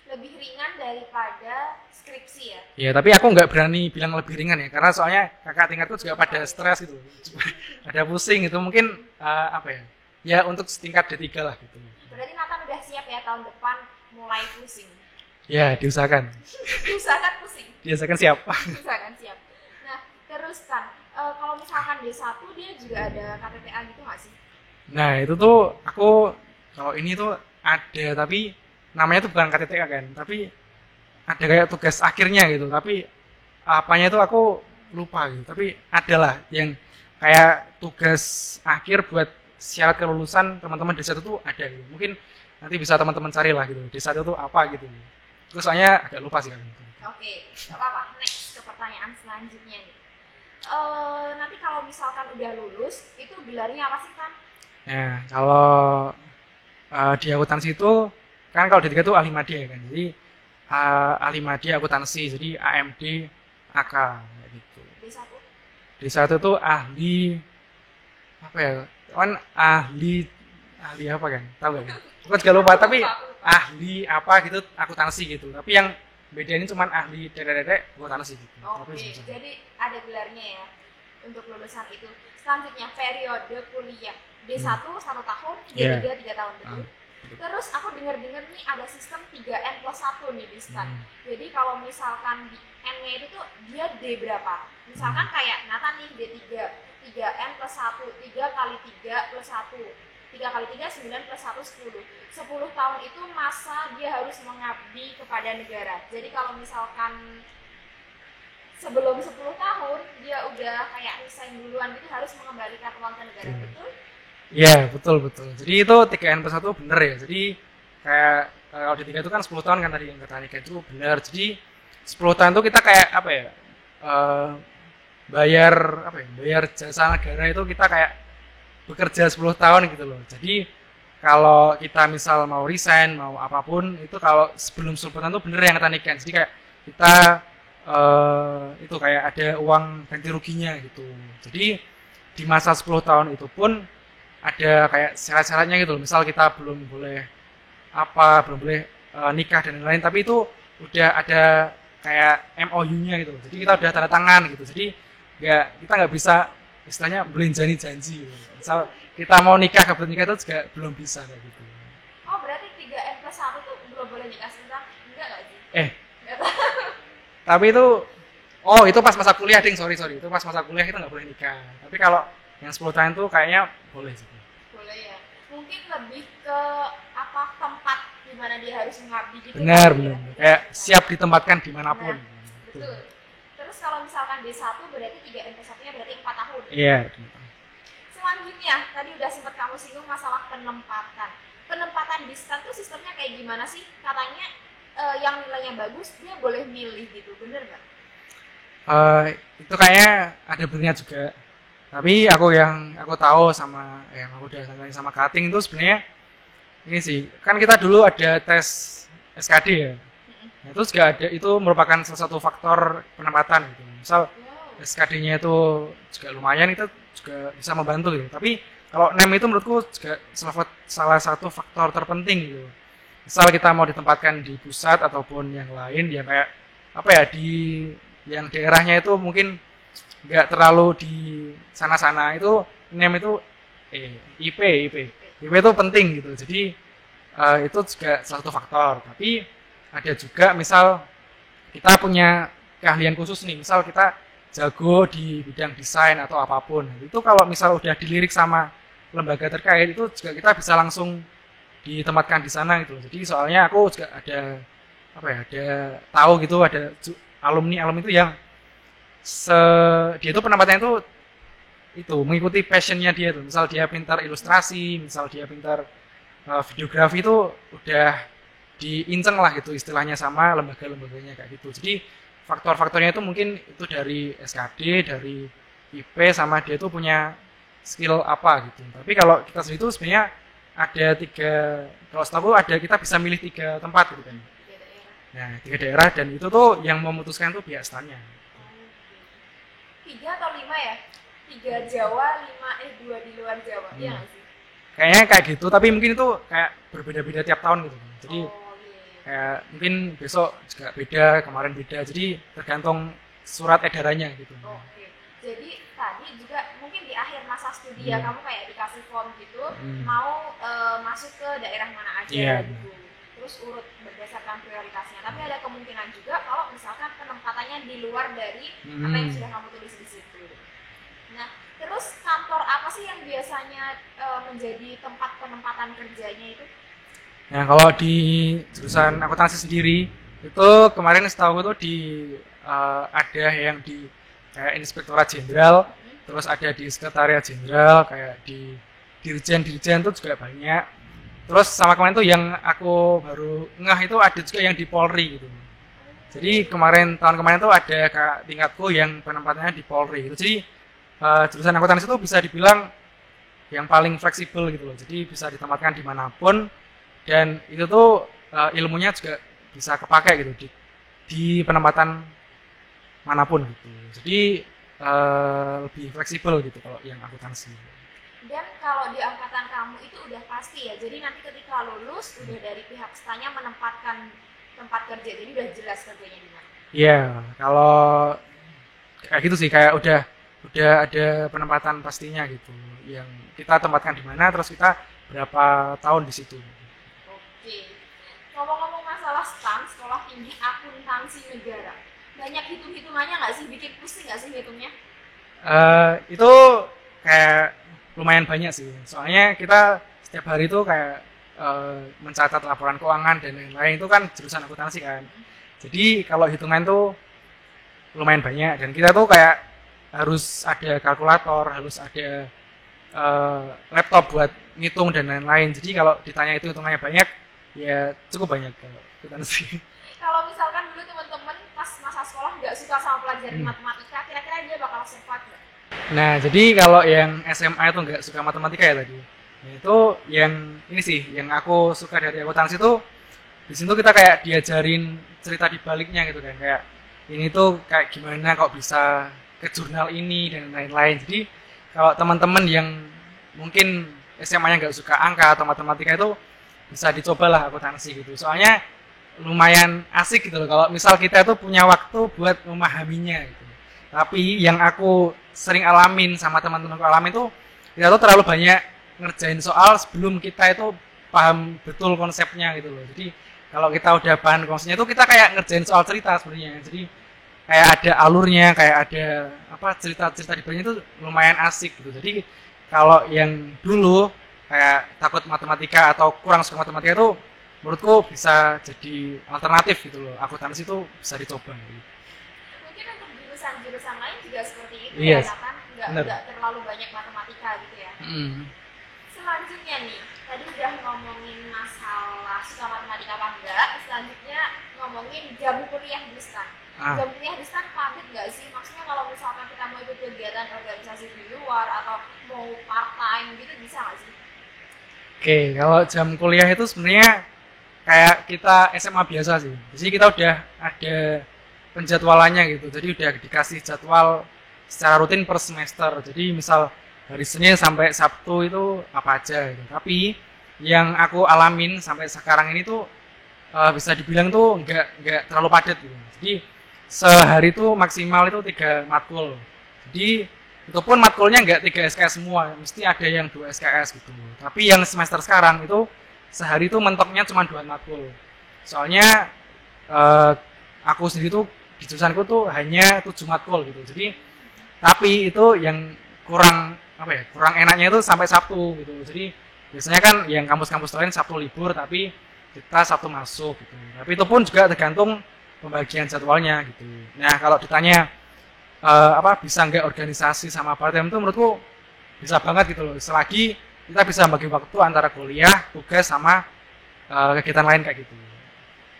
S2: Lebih ringan daripada skripsi ya?
S1: Ya, tapi aku nggak berani bilang lebih ringan ya, karena soalnya kakak tingkatku juga pada stres gitu, ada pusing gitu, mungkin apa ya, ya untuk setingkat D3 lah gitu.
S2: Berarti Nathan udah siap ya tahun depan mulai pusing?
S1: Ya, diusahakan.
S2: Usahakan pusing?
S1: Diusahakan siap.
S2: Misalkan siap. Nah, terus kan kalau misalkan D1 dia juga ada KTTA gitu nggak sih?
S1: Nah, itu tuh aku kalau ini tuh ada tapi namanya tuh bukan KTTA kan, tapi ada kayak tugas akhirnya gitu. Tapi apanya itu aku lupa gitu. Tapi adalah yang kayak tugas akhir buat syarat kelulusan teman-teman D1 tuh ada gitu. Mungkin nanti bisa teman-teman cari lah gitu. D1 tuh apa gitu. Terus soalnya agak lupa sih kan.
S2: Oke, nggak apa-apa. Next ke pertanyaan selanjutnya nih. Nanti kalau misalkan udah lulus, itu gelarnya apa sih kan?
S1: Nah, kalau di akuntansi itu kan kalau D3 itu ahli media kan. Jadi ahli media akuntansi, jadi AMD AK kayak gitu.
S2: D1?
S1: D1 itu ahli apa ya? Kan ahli apa kan? Tahu gak? Aku juga lupa tapi ahli apa gitu akuntansi gitu. Tapi yang bedain cuman ahli dedek akuntansi gitu.
S2: Oke, jadi ada gelarnya ya untuk lulusan itu. Selanjutnya periode kuliah D1 1 tahun, D3 3 tahun betul. Terus aku dengar-dengar nih ada sistem 3N+1 nih di STAN. Jadi kalau misalkan di N-nya itu tuh dia D berapa? Misalkan kayak Nathan nih D3, 3N+1, 3 kali 3 plus 1. 3 kali 3, 9 plus 1, 10. 10 tahun itu masa dia harus mengabdi kepada negara. Jadi kalau misalkan sebelum 10 tahun dia udah kayak resign duluan gitu harus mengembalikan uang ke negara, betul?
S1: Iya, betul. Jadi itu 3N+1 bener ya. Jadi kayak kalau D3 itu kan 10 tahun kan tadi yang kata Nika itu benar. Jadi 10 tahun itu kita kayak apa ya? Bayar jasa negara itu kita kayak bekerja 10 tahun gitu loh. Jadi kalau kita misal mau resign, mau apapun itu kalau sebelum 10 tahun itu bener yang kata Nika. Jadi kayak kita itu kayak ada uang ganti ruginya gitu. Jadi di masa 10 tahun itu pun ada kayak syarat-syaratnya gitu loh. Misal kita belum boleh nikah dan lain-lain, tapi itu udah ada kayak MOU-nya gitu. Jadi kita udah tanda tangan gitu. Jadi kita nggak bisa istilahnya belenjani janji gitu. Misal kita mau nikah kebetulan nikah itu juga belum bisa kayak gitu.
S2: Oh, berarti 3N+1 tuh belum boleh nikah sebentar? Enggak nggak sih?
S1: Tapi itu pas masa kuliah, ding, sorry. Itu pas masa kuliah kita nggak boleh nikah. Tapi kalau yang 10 tahun itu kayaknya boleh sih.
S2: Boleh ya. Mungkin lebih ke tempat di mana dia harus mengabdi gitu.
S1: Benar. Kayak siap ditempatkan dimanapun.
S2: Betul. Terus kalau misalkan D1 berarti 3N+1-nya berarti 4 tahun.
S1: Iya.
S2: Selanjutnya, tadi udah sempat kamu singgung masalah penempatan. Penempatan di STAN tuh sistemnya kayak gimana sih? Katanya yang nilainya bagus dia boleh milih gitu, bener nggak?
S1: Itu kayaknya ada benernya juga. Tapi yang aku tahu sama yang aku udah sama Kating itu sebenarnya ini sih, kan kita dulu ada tes SKD ya. Nah, itu juga ada, itu merupakan salah satu faktor penempatan gitu. Misal SKD-nya itu juga lumayan, itu juga bisa membantu gitu. Tapi kalau NEM itu menurutku juga salah satu faktor terpenting gitu. Misal kita mau ditempatkan di pusat ataupun yang lain yang kayak apa ya, di yang daerahnya itu mungkin nggak terlalu di sana-sana, itu NEM itu IP itu penting gitu. Jadi itu juga salah satu faktor. Tapi ada juga misal kita punya keahlian khusus nih, misal kita jago di bidang desain atau apapun, itu kalau misal udah dilirik sama lembaga terkait itu juga kita bisa langsung ditempatkan di sana gitu. Jadi soalnya aku juga ada tahu gitu, ada alumni itu yang dia itu penempatannya itu mengikuti passionnya dia tuh. Misal dia pintar ilustrasi, misal dia pintar videografi, itu udah diinceng lah gitu istilahnya sama lembaga-lembaganya kayak gitu. Jadi faktor-faktornya itu mungkin itu dari SKD, dari IP, sama dia itu punya skill apa gitu. Tapi kalau kita sendiri itu sebenarnya ada 3, kalau setahu kita bisa milih 3 tempat gitu kan. Nah, 3 daerah, dan itu tuh yang memutuskan tuh pihak STAN-nya.
S2: 3 atau 5 ya? 3 Jawa, 2 di luar Jawa. Iya nggak sih?
S1: Kayaknya kayak gitu, tapi mungkin itu kayak berbeda-beda tiap tahun gitu. Jadi kayak mungkin besok juga beda, kemarin beda. Jadi tergantung surat edarannya gitu.
S2: Oke. Jadi tadi juga mungkin di akhir masa studi ya kamu kayak dikasih form gitu, mau masuk ke daerah mana aja gitu. Terus urut berdasarkan prioritasnya. Tapi ada kemungkinan juga kalau misalkan penempatannya di luar dari apa yang sudah kamu tulis di situ. Nah, terus kantor apa sih yang biasanya menjadi tempat penempatan kerjanya itu?
S1: Nah, kalau di jurusan akuntansi sendiri itu kemarin setahu itu ada yang di kayak Inspektorat Jenderal, terus ada di Sekretariat Jenderal, kayak di Dirjen itu juga banyak. Terus sama kemarin tuh yang aku baru ngeh itu ada juga yang di Polri gitu. Jadi tahun kemarin tuh ada kakak tingkatku yang penempatannya di Polri gitu. Jadi jurusan akuntansi itu bisa dibilang yang paling fleksibel gitu loh. Jadi bisa ditempatkan dimanapun. Dan itu tuh ilmunya juga bisa kepakai gitu di penempatan manapun gitu. Jadi lebih fleksibel gitu kalau yang akuntansi.
S2: Dan kalau di angkatan kamu itu udah pasti ya. Jadi nanti ketika lulus udah dari pihak stanya menempatkan tempat kerja. Jadi udah jelas kerjanya di mana.
S1: Iya, kalau kayak gitu sih kayak udah ada penempatan pastinya gitu. Yang kita tempatkan di mana terus kita berapa tahun di situ.
S2: Ngomong-ngomong masalah STAN, Sekolah Tinggi Akuntansi Negara, banyak hitung-hitungannya nggak sih? Bikin pusing nggak sih hitungnya?
S1: Itu kayak lumayan banyak sih. Soalnya kita setiap hari itu kayak mencatat laporan keuangan dan lain-lain itu kan jurusan akuntansi kan. Jadi kalau hitungan tuh lumayan banyak dan kita tuh kayak harus ada kalkulator, harus ada laptop buat ngitung dan lain-lain. Jadi kalau ditanya itu hitungannya banyak, ya cukup banyak kalau akuntansi.
S2: Kalau misalkan dulu teman-teman pas masa sekolah nggak suka sama pelajaran matematika, kira-kira dia bakal survive nggak?
S1: Nah, jadi kalau yang SMA itu nggak suka matematika ya tadi. Nah, itu yang ini sih, yang aku suka dari akuntansi itu di situ kita kayak diajarin cerita di baliknya gitu kan. Kayak ini tuh kayak gimana kok bisa ke jurnal ini dan lain-lain. Jadi kalau teman-teman yang mungkin SMA-nya nggak suka angka atau matematika itu bisa dicobalah akuntansi gitu. Soalnya lumayan asik gitu loh kalau misal kita tuh punya waktu buat memahaminya gitu. Tapi yang aku sering alamin sama teman-temanku alamin tuh kita tuh terlalu banyak ngerjain soal sebelum kita itu paham betul konsepnya gitu loh. Jadi kalau kita udah paham konsepnya itu kita kayak ngerjain soal cerita sebenarnya. Jadi kayak ada alurnya, kayak ada apa cerita-cerita di belakangnya itu lumayan asik gitu. Jadi kalau yang dulu kayak takut matematika atau kurang suka matematika itu menurutku bisa jadi alternatif gitu loh. Akuntansi itu bisa dicoba gitu.
S2: Mungkin untuk jurusan-jurusan lain juga seperti itu
S1: Yes.
S2: ya kan? Nggak terlalu banyak matematika gitu ya. Selanjutnya nih, tadi udah ngomongin masalah suka matematika apa enggak, selanjutnya ngomongin jam kuliah di STAN. Jam kuliah di STAN padat nggak sih? Maksudnya kalau misalkan kita mau ikut kegiatan organisasi di luar atau mau part time gitu bisa nggak sih?
S1: Oke, kalau jam kuliah itu sebenarnya kayak kita SMA biasa sih. Jadi kita udah ada penjadwalannya gitu. Jadi udah dikasih jadwal secara rutin per semester. Jadi misal hari Senin sampai Sabtu itu apa aja gitu. Tapi yang aku alamin sampai sekarang ini tuh bisa dibilang tuh nggak terlalu padat gitu. Jadi sehari itu maksimal itu 3 matkul. Jadi itu pun matkulnya nggak 3 SKS semua, mesti ada yang 2 SKS gitu. Tapi yang semester sekarang itu sehari itu mentoknya cuma 2 matkul. Soalnya aku sendiri tuh di jurusanku tuh hanya 7 matkul gitu. Jadi tapi itu yang kurang enaknya itu sampai Sabtu gitu. Jadi biasanya kan yang kampus-kampus lain Sabtu libur tapi kita Sabtu masuk gitu. Tapi itu pun juga tergantung pembagian jadwalnya gitu. Nah, kalau ditanya bisa nggak organisasi sama part time itu menurutku bisa banget gitu loh. Selagi kita bisa bagi waktu antara kuliah, tugas sama kegiatan lain kayak gitu.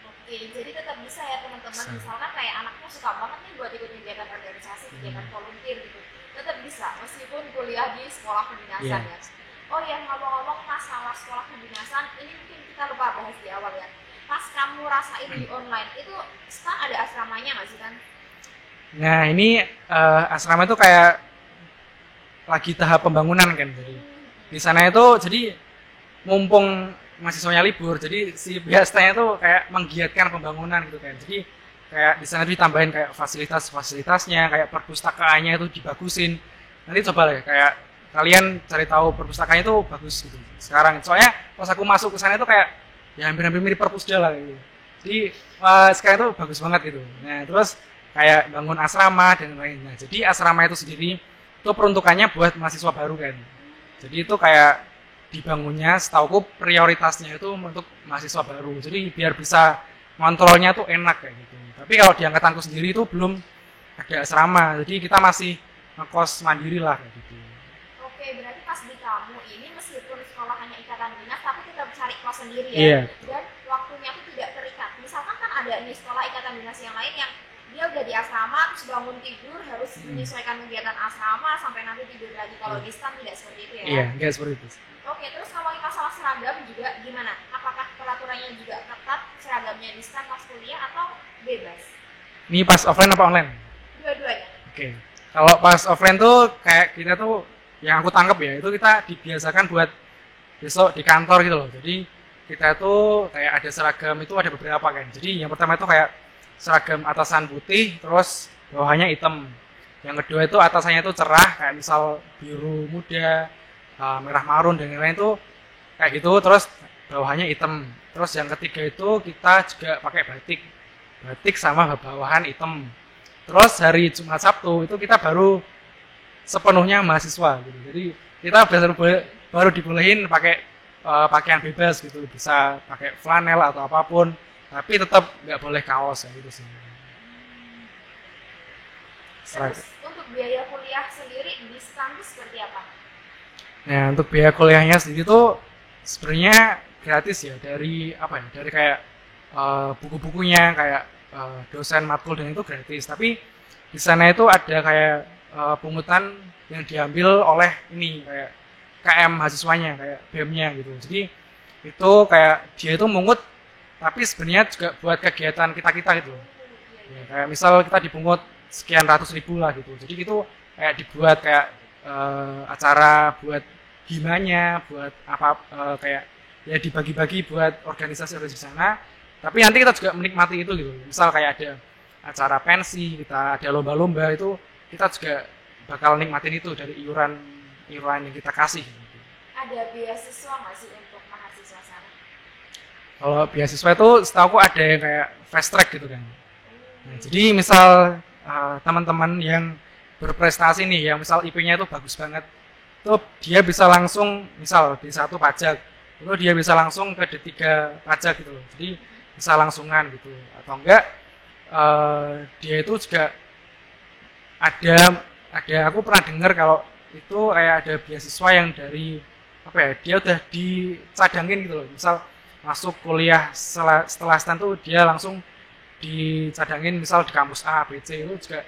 S2: Oke, jadi tetap bisa ya teman-teman. Misalkan kayak anaknya suka banget nih buat ikut kegiatan organisasi, kegiatan volunteer gitu. Tetap bisa meskipun kuliah di sekolah kedinasan ya. Oh ya, ngomong-ngomong masalah sekolah kedinasan, ini mungkin kita lupa bahas di awal ya. Pas kamu rasain di online, itu STAN ada asramanya nggak sih kan?
S1: Nah ini asrama itu kayak lagi tahap pembangunan kan. Jadi di sana itu jadi mumpung mahasiswanya libur, jadi si pihak STAN itu kayak menggiatkan pembangunan gitu kan. Jadi kayak di sana ditambahin kayak fasilitasnya, kayak perpustakaannya itu dibagusin. Nanti coba deh kayak kalian cari tahu perpustakaannya itu bagus gitu. Sekarang soalnya pas aku masuk ke sana itu kayak ya hampir mirip perpusda lah gitu. Jadi sekarang itu bagus banget gitu. Nah terus kayak bangun asrama dan lainnya. Jadi asrama itu sendiri itu peruntukannya buat mahasiswa baru kan. Jadi itu kayak dibangunnya setauku prioritasnya itu untuk mahasiswa baru. Jadi biar bisa ngontrolnya tuh enak kayak gitu. Tapi kalau di angkatanku sendiri itu belum ada asrama. Jadi kita masih ngekos mandiri lah kayak gitu.
S2: Oke, berarti pas di kamu ini meskipun sekolah hanya ikatan dinas tapi tetap cari kos sendiri ya.
S1: Iya.
S2: Dan waktunya tuh tidak terikat. Misalkan kan ada nih sekolah ikatan dinas yang lain yang dia udah di asrama terus bangun tidur harus menyesuaikan kegiatan asrama sampai nanti tidur lagi. Kalau di STAN tidak seperti itu ya.
S1: Iya, enggak seperti itu.
S2: Oke, terus ngomongin masalah seragam juga gimana? Apakah peraturannya juga ketat seragamnya di STAN pas kuliah atau bebas?
S1: Ini pas offline apa online?
S2: Dua-duanya.
S1: Oke. Kalau pas offline tuh kayak kita tuh yang aku tangkap ya, itu kita dibiasakan buat besok di kantor gitu loh. Jadi kita tuh kayak ada seragam itu ada beberapa kan. Jadi yang pertama itu kayak seragam atasan putih, terus bawahnya hitam. Yang kedua itu atasannya itu cerah, kayak misal biru muda, merah marun dan lain-lain itu kayak gitu. Terus bawahnya hitam. Terus yang ketiga itu kita juga pakai batik sama bawahan hitam. Terus hari Jumat Sabtu itu kita baru sepenuhnya mahasiswa gitu. Jadi kita baru dibolehin pakai pakaian bebas gitu, bisa pakai flanel atau apapun. Tapi tetap nggak boleh kaos gitu sih.
S2: Terus untuk biaya kuliah sendiri di STAN seperti apa?
S1: Nah untuk biaya kuliahnya sendiri tuh sebenarnya gratis ya dari apa ya? Dari kayak buku-bukunya kayak dosen matkul dan itu gratis. Tapi di sana itu ada kayak pungutan yang diambil oleh ini kayak KM mahasiswanya kayak BEM-nya gitu. Jadi itu kayak dia itu mungut tapi sebenarnya juga buat kegiatan kita gitu. Ya, kayak misal kita dipungut sekian ratus ribu lah gitu. Jadi itu kayak dibuat kayak acara buat himanya, buat apa kayak ya dibagi-bagi buat organisasi di sana. Tapi nanti kita juga menikmati itu gitu. Misal kayak ada acara pensi, kita ada lomba-lomba itu kita juga bakal nikmatin itu dari iuran yang kita kasih. Gitu.
S2: Ada beasiswa nggak sih untuk mahasiswa sana?
S1: Kalau beasiswa itu setahu aku ada yang kayak fast track gitu kan. Nah, jadi misal teman-teman yang berprestasi nih, yang misal IP-nya itu bagus banget, itu dia bisa langsung misal di satu pajak, itu dia bisa langsung ke D3 pajak gitu. Jadi bisa langsungan gitu. Atau enggak dia itu juga ada aku pernah dengar kalau itu kayak ada beasiswa yang dari apa ya, dia udah dicadangin gitu loh. Misal masuk kuliah setelah STAN tuh dia langsung dicadangin misal di kampus A, B, C itu juga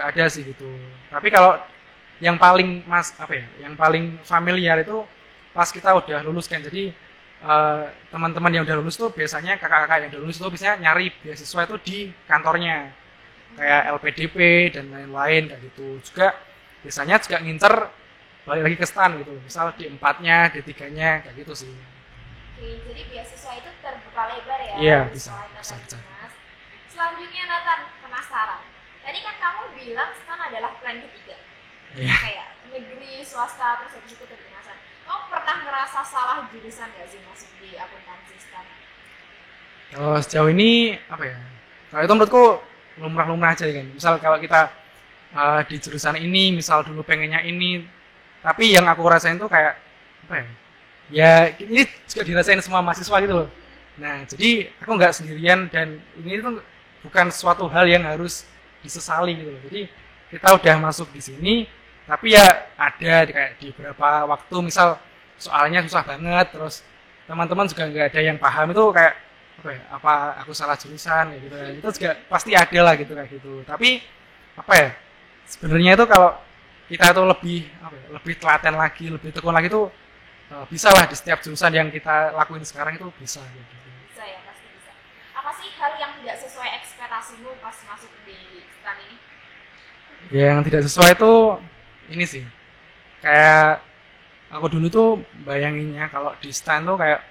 S1: ada sih gitu. Tapi kalau yang paling yang paling familiar itu pas kita udah lulus kan. Jadi teman-teman yang udah lulus tuh biasanya kakak-kakak yang udah lulus tuh biasanya nyari beasiswa itu di kantornya kayak LPDP dan lain-lain kayak gitu. Juga biasanya juga ngincer balik lagi ke STAN gitu. Misal di 4-nya, D3-nya kayak gitu sih.
S2: Oke, jadi beasiswa itu terbuka lebar ya?
S1: Iya, bisa.
S2: Selanjutnya Nathan, penasaran. Tadi kan kamu bilang STAN adalah plan ketiga.
S1: Iya.
S2: Kayak negeri, swasta, terus habis itu kedinasan. Kamu pernah ngerasa salah jurusan gak sih masuk di akuntansi STAN?
S1: Kalau sejauh ini apa ya? Kalau itu menurutku lumrah-lumrah aja kan. Misal kalau kita di jurusan ini, misal dulu pengennya ini, tapi yang aku rasain tuh kayak apa ya? Ya ini juga dirasain semua mahasiswa gitu loh. Nah jadi aku nggak sendirian dan ini tuh bukan suatu hal yang harus disesali gitu loh. Jadi kita udah masuk di sini, tapi ya ada kayak di beberapa waktu misal soalnya susah banget, terus teman-teman juga nggak ada yang paham itu kayak apa aku salah jurusan gitu. Itu juga pasti ada lah gitu kayak gitu. Tapi apa ya? Sebenarnya itu kalau kita tuh lebih telaten lagi, lebih tekun lagi tuh bisa lah di setiap jurusan yang kita lakuin sekarang itu bisa gitu.
S2: Bisa ya, pasti bisa. Apa sih hal yang tidak sesuai ekspektasimu pas masuk di STAN ini?
S1: Yang tidak sesuai itu ini sih. Kayak aku dulu tuh bayanginnya kalau di STAN tuh kayak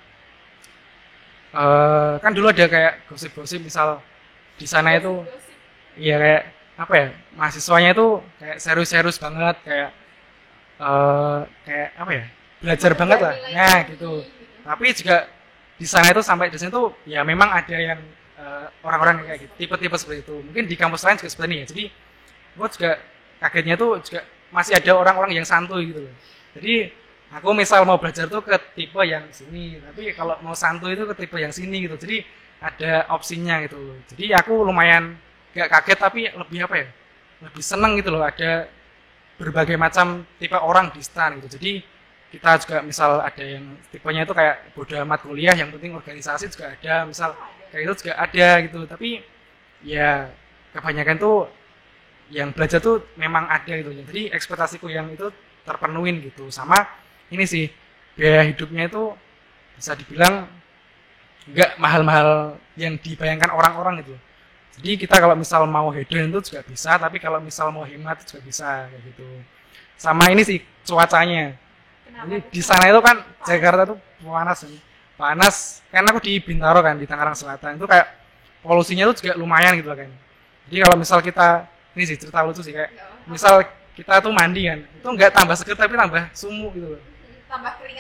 S1: kan dulu ada kayak gosip-gosip misal di sana itu iya kayak apa ya, mahasiswanya itu kayak serius-serius banget kayak kayak apa ya, belajar banget lah. Nah gitu. Tapi juga di sana itu sampai di sini tuh ya memang ada yang orang-orang kayak gitu, tipe-tipe seperti itu. Mungkin di kampus lain juga seperti ini ya. Jadi gue juga kagetnya tuh juga masih ada orang-orang yang santuy gitu loh. Jadi aku misal mau belajar tuh ke tipe yang sini, tapi kalau mau santuy itu ke tipe yang sini gitu. Jadi ada opsinya gitu loh. Jadi aku lumayan gak kaget tapi lebih apa ya? Lebih seneng gitu loh, ada berbagai macam tipe orang di STAN gitu. Jadi kita juga misal ada yang tipenya itu kayak bodo amat kuliah, yang penting organisasi juga ada, misal kayak itu juga ada gitu. Tapi ya kebanyakan tuh yang belajar tuh memang ada gitu. Jadi ekspektasiku yang itu terpenuhin gitu. Sama ini sih, biaya hidupnya itu bisa dibilang nggak mahal-mahal yang dibayangkan orang-orang gitu. Jadi kita kalau misal mau hedon itu juga bisa, tapi kalau misal mau hemat itu juga bisa kayak gitu. Sama ini sih cuacanya. Jadi di sana itu kan Jakarta tuh panas kan. Panas, kan aku di Bintaro kan, di Tangerang Selatan. Itu kayak polusinya tuh juga lumayan gitu kan. Jadi kalau misal kita, ini sih cerita lucu sih, kayak misal kita tuh mandi kan, itu nggak tambah seger tapi tambah sumuk gitu loh.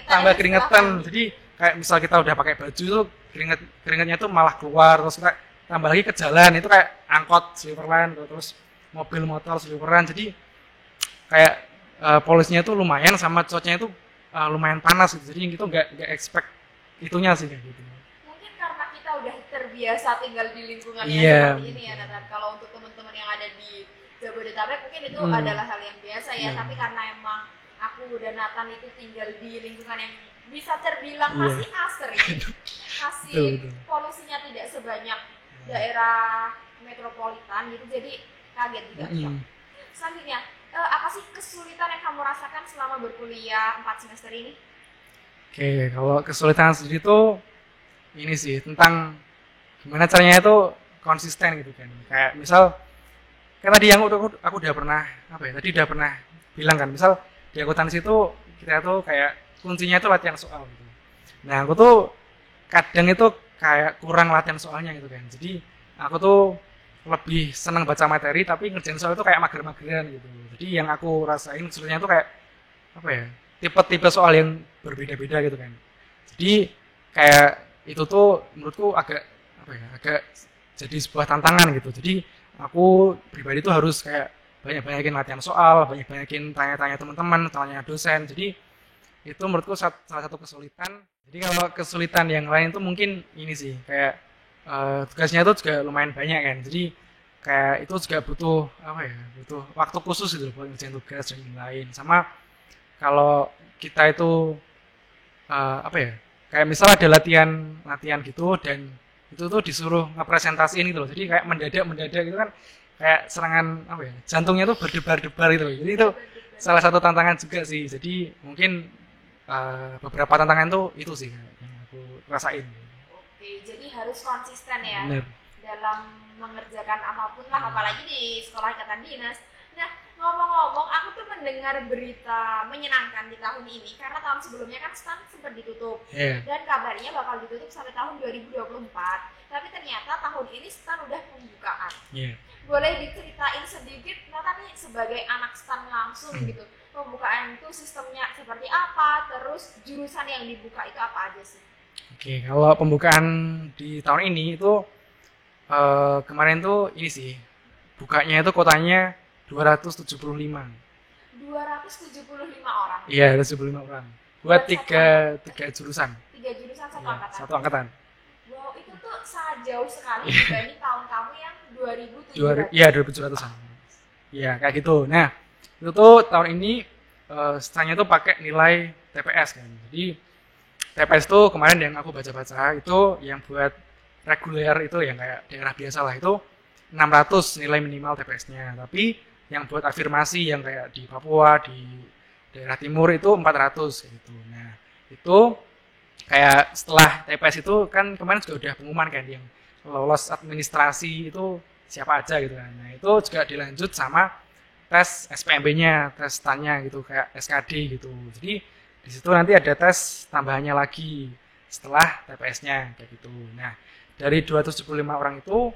S1: Tambah keringetan. Jadi kayak misal kita udah pakai baju itu keringetnya tuh malah keluar, terus kita tambah lagi ke jalan itu kayak angkot Sliverland, terus mobil motor Sliverland. Jadi kayak polusinya tuh lumayan, sama cuacanya itu lumayan panas gitu. Jadi gitu nggak expect itunya sih kayak gitu.
S2: Mungkin karena kita udah terbiasa tinggal di lingkungan yang seperti ini ya, Nathan. Kalau untuk teman-teman yang ada di Jabodetabek mungkin itu adalah hal yang biasa ya. Tapi karena emang aku dan Nathan itu tinggal di lingkungan yang bisa terbilang masih asri, masih polusinya tidak sebanyak daerah metropolitan gitu, jadi kaget juga. Selanjutnya, apa sih kesulitan yang kamu rasakan selama berkuliah 4 semester ini?
S1: Oke, kalau kesulitan sendiri itu ini sih tentang gimana caranya itu konsisten gitu kan. Kayak misal kan tadi yang aku udah pernah tadi udah pernah bilang kan, misal di akuntansi itu kita tuh kayak kuncinya itu latihan soal gitu. Nah, aku tuh kadang itu kayak kurang latihan soalnya gitu kan. Jadi aku tuh lebih senang baca materi tapi ngerjain soal itu kayak mager-mageran gitu. Jadi yang aku rasain sebenarnya tuh kayak apa ya? Tipe-tipe soal yang berbeda-beda gitu kan. Jadi kayak itu tuh menurutku agak agak jadi sebuah tantangan gitu. Jadi aku pribadi tuh harus kayak banyak-banyakin latihan soal, banyak-banyakin tanya-tanya teman-teman, tanya dosen. Jadi itu menurutku salah satu kesulitan. Jadi kalau kesulitan yang lain tuh mungkin ini sih, kayak tugasnya itu juga lumayan banyak kan. Jadi kayak itu juga butuh butuh waktu khusus gitu buat ngerjain tugas dan lain. Sama kalau kita itu kayak misal ada latihan gitu dan itu tuh disuruh ngepresentasiin gitu loh. Jadi kayak mendadak gitu kan, kayak serangan jantungnya tuh berdebar-debar gitu loh. Jadi itu salah satu tantangan juga sih. Jadi mungkin beberapa tantangan tuh itu sih yang aku rasain.
S2: Oke, jadi harus konsisten ya.
S1: Bener.
S2: Dalam mengerjakan apapun lah, apalagi di sekolah ikatan dinas. Nah, ngomong-ngomong, aku tuh mendengar berita menyenangkan di tahun ini karena tahun sebelumnya kan STAN sempat ditutup dan kabarnya bakal ditutup sampai tahun 2024. Tapi ternyata tahun ini STAN udah pembukaan. Boleh diceritain sedikit, Nathan nih sebagai anak STAN langsung gitu, pembukaan itu sistemnya seperti apa, terus jurusan yang dibuka itu apa aja sih?
S1: Oke, kalau pembukaan di tahun ini itu kemarin tuh ini sih, bukanya itu kotanya 275
S2: orang.
S1: Iya, 275 orang. Buat tiga jurusan.
S2: 3 jurusan satu
S1: ya,
S2: angkatan.
S1: Satu angkatan.
S2: Wow, itu tuh sangat jauh sekali dibanding tahun kamu yang 2700.
S1: Iya, 2700-an. Iya, kayak gitu. Nah, itu tuh tahun ini setanya tuh pakai nilai TPS kan. Jadi TPS tuh kemarin yang aku baca-baca itu yang buat reguler itu yang kayak daerah biasa lah itu 600 nilai minimal TPS-nya. Tapi yang buat afirmasi yang kayak di Papua, di daerah timur itu 400 gitu. Nah, itu kayak setelah TPS itu kan kemarin juga udah pengumuman kan yang lolos administrasi itu siapa aja gitu kan. Nah, itu juga dilanjut sama tes SPMB-nya, tes STAN-nya gitu kayak SKD gitu. Jadi di situ nanti ada tes tambahannya lagi setelah TPS-nya kayak gitu. Nah, dari 275 orang itu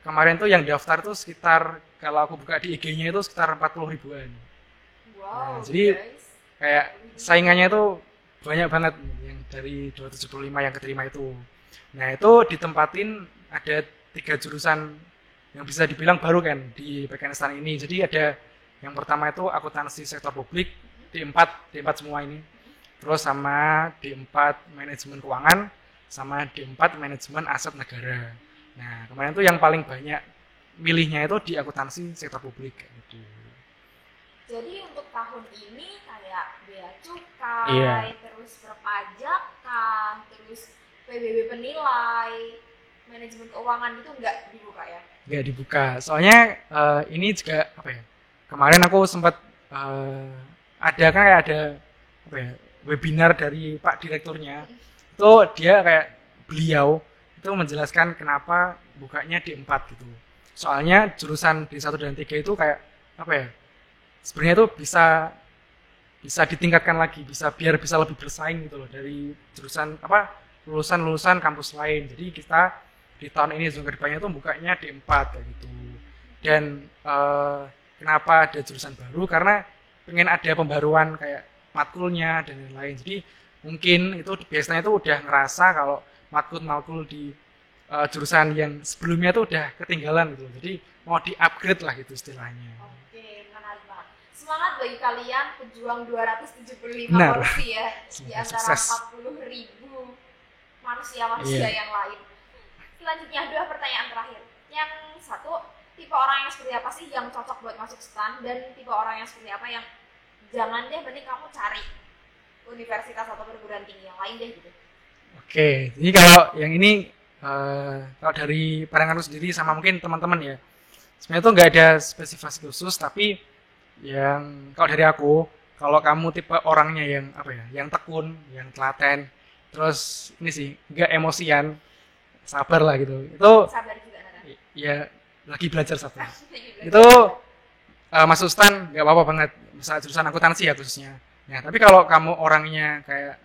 S1: kemarin tuh yang daftar tuh sekitar kalau aku buka di IG-nya itu sekitar 40 ribuan.
S2: Wow.
S1: Nah, jadi kayak saingannya itu banyak banget yang dari 275 yang keterima itu. Nah, itu ditempatin ada 3 jurusan yang bisa dibilang baru kan di PKN ini. Jadi ada yang pertama itu akuntansi sektor publik, D4 semua ini. Terus sama D4 manajemen keuangan, sama D4 manajemen aset negara. Nah, kemarin itu yang paling banyak milihnya itu di akuntansi sektor publik gitu.
S2: Jadi untuk tahun ini kayak bea cukai, terus perpajakan, terus PBB penilai, manajemen keuangan gitu nggak dibuka ya?
S1: Nggak dibuka. Soalnya ini juga apa ya? Kemarin aku sempat ada apa ya, webinar dari Pak Direkturnya. Itu dia kayak beliau itu menjelaskan kenapa bukanya D4 gitu. Soalnya jurusan D1 dan 3 itu kayak apa ya? Sebenarnya itu bisa ditingkatkan lagi, biar bisa lebih bersaing gitu loh dari jurusan apa lulusan kampus lain. Jadi kita di tahun ini ke depannya tuh bukanya D4 kayak gitu. Dan kenapa ada jurusan baru? Karena pengen ada pembaruan kayak matkulnya dan lain-lain. Jadi mungkin itu biasanya itu udah ngerasa kalau matkul di jurusan yang sebelumnya tuh udah ketinggalan gitu. Jadi mau di-upgrade lah gitu istilahnya.
S2: Oke, menarik banget. Semangat bagi kalian pejuang 275
S1: Benar.
S2: korupsi ya di antara
S1: Sukses.
S2: 40.000 manusia yang lain. Selanjutnya dua pertanyaan terakhir. Yang satu, tipe orang yang seperti apa sih yang cocok buat masuk STAN, dan tipe orang yang seperti apa yang jangan deh, mending kamu cari universitas atau perguruan tinggi yang lain deh gitu.
S1: Oke, jadi kalau yang ini kalau dari pandanganku sendiri sama mungkin teman-teman ya, sebenarnya itu nggak ada spesifikasi khusus, tapi yang kalau dari aku, kalau kamu tipe orangnya yang apa ya, yang tekun, yang telaten, terus ini sih nggak emosian, sabar lah gitu. Itu
S2: Sabar juga Nana.
S1: ya lagi belajar sabar. Itu masuk STAN nggak apa-apa banget, misalnya jurusan akuntansi ya khususnya. Ya, tapi kalau kamu orangnya kayak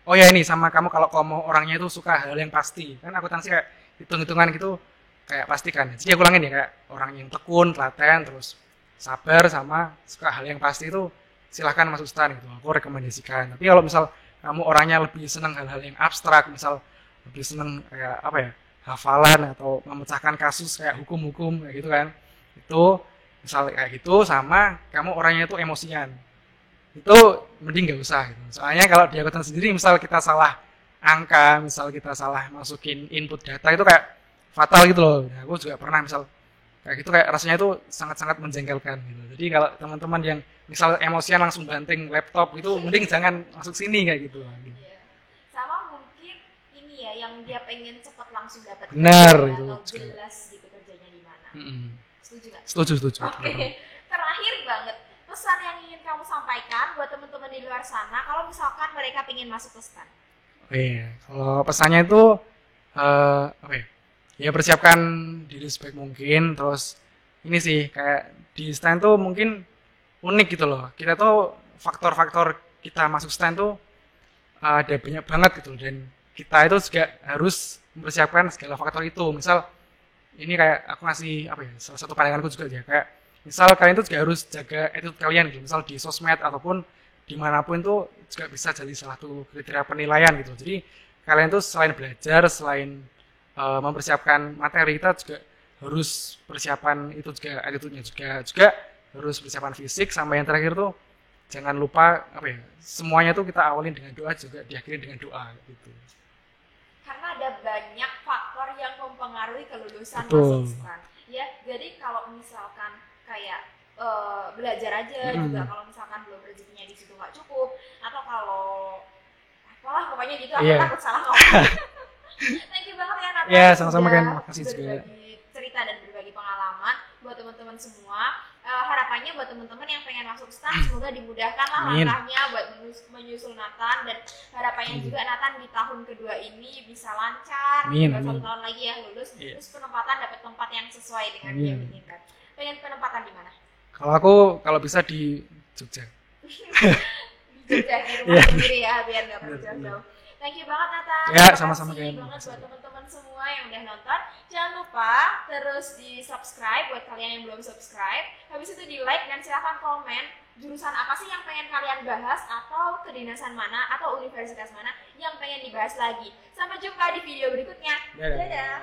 S1: oh ya ini sama kalau kamu orangnya itu suka hal yang pasti, kan akuntansi kayak hitung-hitungan gitu kayak pasti kan. Jadi aku ulangin ya, kayak orang yang tekun, telaten, terus sabar sama suka hal yang pasti itu silahkan masuk STAN gitu. Aku rekomendasikan. Tapi kalau misal kamu orangnya lebih senang hal-hal yang abstrak, misal lebih senang kayak apa ya, hafalan atau memecahkan kasus kayak hukum-hukum kayak gitu kan. Itu misal kayak gitu, sama kamu orangnya itu emosian, itu mending nggak usah gitu. Soalnya kalau di akuntansi sendiri misal kita salah angka, misal kita salah masukin input data itu kayak fatal gitu loh. Nah, aku juga pernah misal kayak gitu, kayak rasanya itu sangat-sangat menjengkelkan gitu. Jadi kalau teman-teman yang misal emosian langsung banting laptop itu mending jangan masuk sini kayak gitu.
S2: Iya. Sama mungkin ini ya, yang dia pengen cepat langsung dapat
S1: Benar,
S2: kerja
S1: itu
S2: atau
S1: juga.
S2: jelas gitu kerjanya di mana. Setuju nggak?
S1: Setuju.
S2: Oke. Terakhir banget, pesan yang ingin kamu sampaikan buat teman-teman di luar sana kalau misalkan mereka pengen masuk ke STAN.
S1: Oh iya, kalau pesannya itu apa ya? Ya persiapkan diri sebaik mungkin. Terus ini sih kayak di STAN tuh mungkin unik gitu loh. Kita tuh faktor-faktor kita masuk STAN tuh ada banyak banget gitu, dan kita itu juga harus mempersiapkan segala faktor itu. Misal ini kayak aku ngasih apa ya, salah satu pandanganku juga ya, kayak misal kalian tuh juga harus jaga attitude kalian gitu. Misal di sosmed ataupun dimanapun tuh juga bisa jadi salah satu kriteria penilaian gitu. Jadi kalian tuh selain belajar, selain mempersiapkan materi, kita juga harus persiapan itu juga, attitude-nya juga harus persiapan fisik. Sama yang terakhir tuh jangan lupa apa ya, semuanya tuh kita awalin dengan doa, juga diakhiri dengan doa gitu.
S2: Karena ada banyak faktor yang mempengaruhi kelulusan
S1: Betul.
S2: masuk STAN. Ya, jadi kalau misalkan kayak belajar aja juga, kalau misalkan belum rezekinya di situ nggak cukup, atau kalau apalah pokoknya gitu, aku
S1: Iya.
S2: takut salah ngomong. Thank you banget ya Nathan,
S1: Iya, sama-sama
S2: sudah
S1: kan, makasih juga.
S2: berbagi cerita dan berbagi pengalaman buat teman-teman semua. Harapannya buat teman-teman yang pengen masuk STAN semoga dimudahkan lah
S1: Amin.
S2: langkahnya buat menyusul Nathan, dan harapannya juga Nathan di tahun kedua ini bisa lancar,
S1: Amin,
S2: tinggal
S1: amin.
S2: 1 tahun lagi ya lulus,
S1: Iya.
S2: terus penempatan dapat tempat yang sesuai dengan
S1: Amin.
S2: yang diinginkan. Pengen penempatan di mana?
S1: Kalau aku kalau bisa di Jogja.
S2: Di Jogja, di rumah
S1: Iya.
S2: sendiri ya, biar nggak perlu
S1: Benar,
S2: jauh-jauh. Thank you banget Nathan.
S1: Ya,
S2: Terima
S1: sama-sama,
S2: kasih
S1: Ken.
S2: banget buat teman-teman semua yang udah nonton. Jangan lupa terus di subscribe buat kalian yang belum subscribe. Habis itu di like dan silahkan komen jurusan apa sih yang pengen kalian bahas, atau kedinasan mana atau universitas mana yang pengen dibahas lagi. Sampai jumpa di video berikutnya.
S1: Dadah.
S2: Dadah.